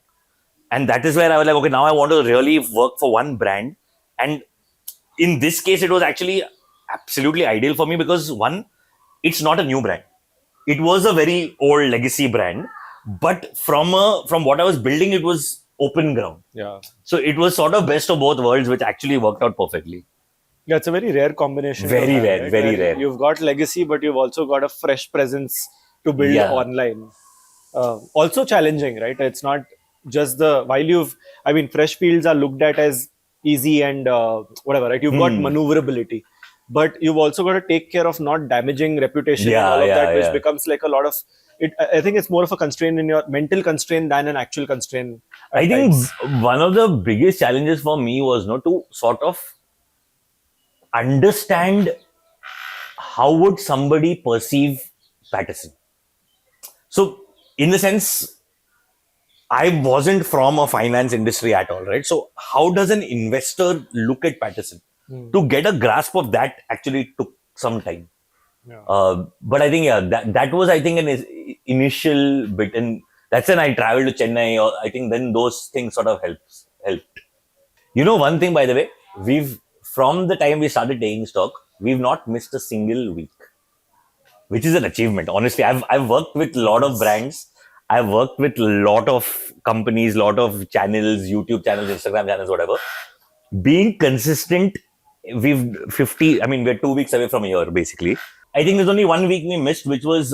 And that is where I was like, okay, now I want to really work for one brand. And in this case, it was actually absolutely ideal for me because one, it's not a new brand. It was a very old legacy brand, but from what I was building, it was open ground. Yeah. So it was sort of best of both worlds, which actually worked out perfectly. Yeah, it's a very rare combination. Very rare, right? very rare. You've got legacy, but you've also got a fresh presence to build online. Also challenging, right? It's not just fresh fields are looked at as easy and whatever, right? You've got maneuverability, but you've also got to take care of not damaging reputation and all of that, which becomes like a lot of it. I think it's more of a constraint in your mental constraint than an actual constraint. I think one of the biggest challenges for me was to sort of understand how would somebody perceive Paterson. So in the sense, I wasn't from a finance industry at all, right? So how does an investor look at Paterson? To get a grasp of that actually took some time. Yeah. But I think, that was, I think, an initial bit. And That's when I traveled to Chennai. Or I think then those things sort of helped. You know, one thing, by the way, from the time we started taking stock, we've not missed a single week, which is an achievement. Honestly, I've worked with a lot of brands. I've worked with a lot of companies, lot of channels, YouTube channels, Instagram channels, whatever. Being consistent, we're 2 weeks away from a year, basically. I think there's only 1 week we missed, which was,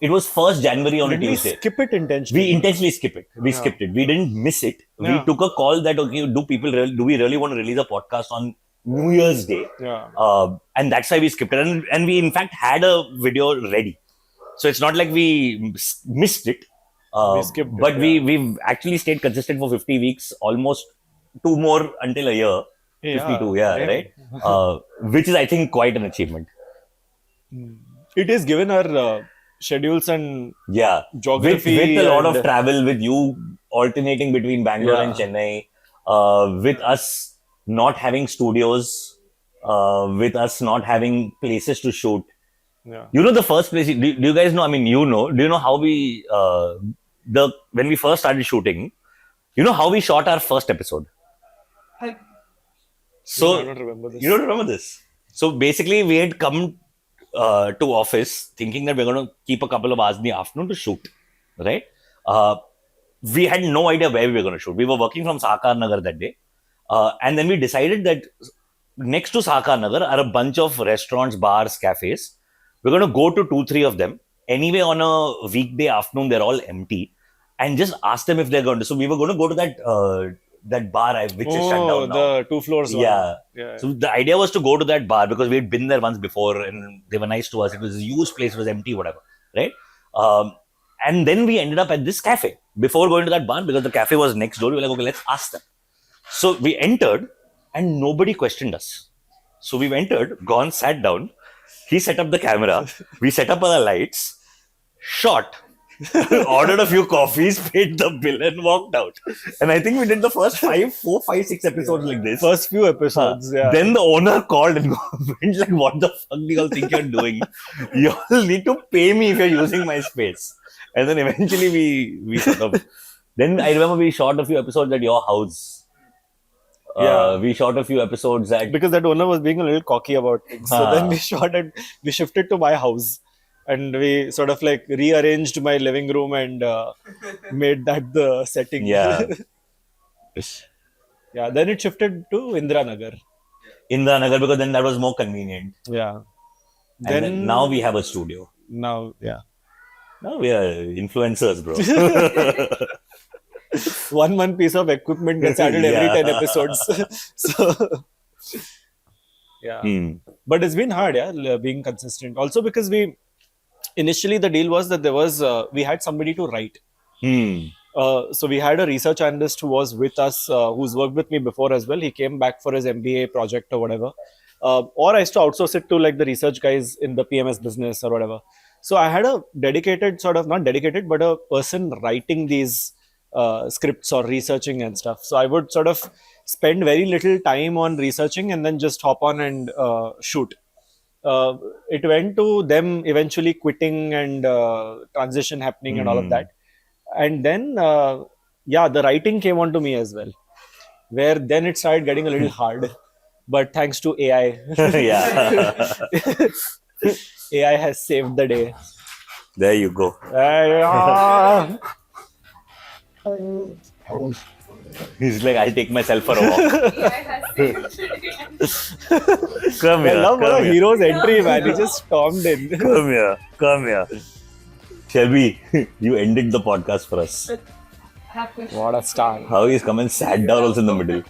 it was 1st January on a Did we Tuesday. skip it intentionally? We intentionally skip it. We skipped it. We didn't miss it. Yeah. We took a call that, okay, do we really want to release a podcast on New Year's Day? Yeah. And that's why we skipped it. And we, in fact, had a video ready. So it's not like we missed it. We skipped it, but yeah. we've actually stayed consistent for 50 weeks, almost 2 more until a year. 52, right? Which is, I think, quite an achievement. It is given our schedules and geography. With a lot of travel, with you alternating between Bangalore and Chennai, with us not having studios, with us not having places to shoot. Yeah. You know, the first place, do you guys know, do you know how we, when we first started shooting, you know how we shot our first episode? So, I don't remember this. You don't remember this? So basically, we had come to office thinking that we're going to keep a couple of hours in the afternoon to shoot, right? We had no idea where we were going to shoot. We were working from Sakar Nagar that day. And then we decided that next to Sakar Nagar are a bunch of restaurants, bars, cafes. We're going to go to 2-3 of them. Anyway, on a weekday afternoon, they're all empty. And just ask them if they're going to. So we were going to go to that bar which is shut down now. The 2 floors one. Yeah. So the idea was to go to that bar because we had been there once before and they were nice to us. It was a huge place, it was empty, whatever, right? And then we ended up at this cafe before going to that bar because the cafe was next door. We were like, okay, let's ask them. So we entered and nobody questioned us. So we entered, gone, sat down. He set up the camera. We set up our lights, shot. Ordered a few coffees, paid the bill, and walked out. And I think we did the first 4, 5, 6 episodes like this. First few episodes, yeah. Then the owner called and went like, "What the fuck do you all think you're doing? You all need to pay me if you're using my space." And then eventually we sort of. Then I remember we shot a few episodes at your house. We shot a few episodes at because that owner was being a little cocky about things. So then we shifted to my house. And we sort of like rearranged my living room and made that the setting. Yeah. Yeah. Then it shifted to Indiranagar. Indiranagar because then that was more convenient. Yeah. Then now we have a studio. Now we are influencers, bro. one piece of equipment gets added every 10 episodes. So. Yeah. But it's been hard, being consistent. Also because initially the deal was that we had somebody to write. So we had a research analyst who was with us, who's worked with me before as well. He came back for his MBA project or whatever. Or I used to outsource it to like the research guys in the PMS business or whatever. So I had a dedicated not dedicated, but a person writing these scripts or researching and stuff. So I would sort of spend very little time on researching and then just hop on and shoot. It went to them eventually quitting and transition happening and all of that. And then, the writing came on to me as well, where then it started getting a little hard. But thanks to AI, AI has saved the day. There you go. He's like, I'll take myself for a walk. Come here. I love what a hero's entry, man. He just stormed in. Come here. Shelby, you ended the podcast for us. What a star. How he's come and sat down also in the middle.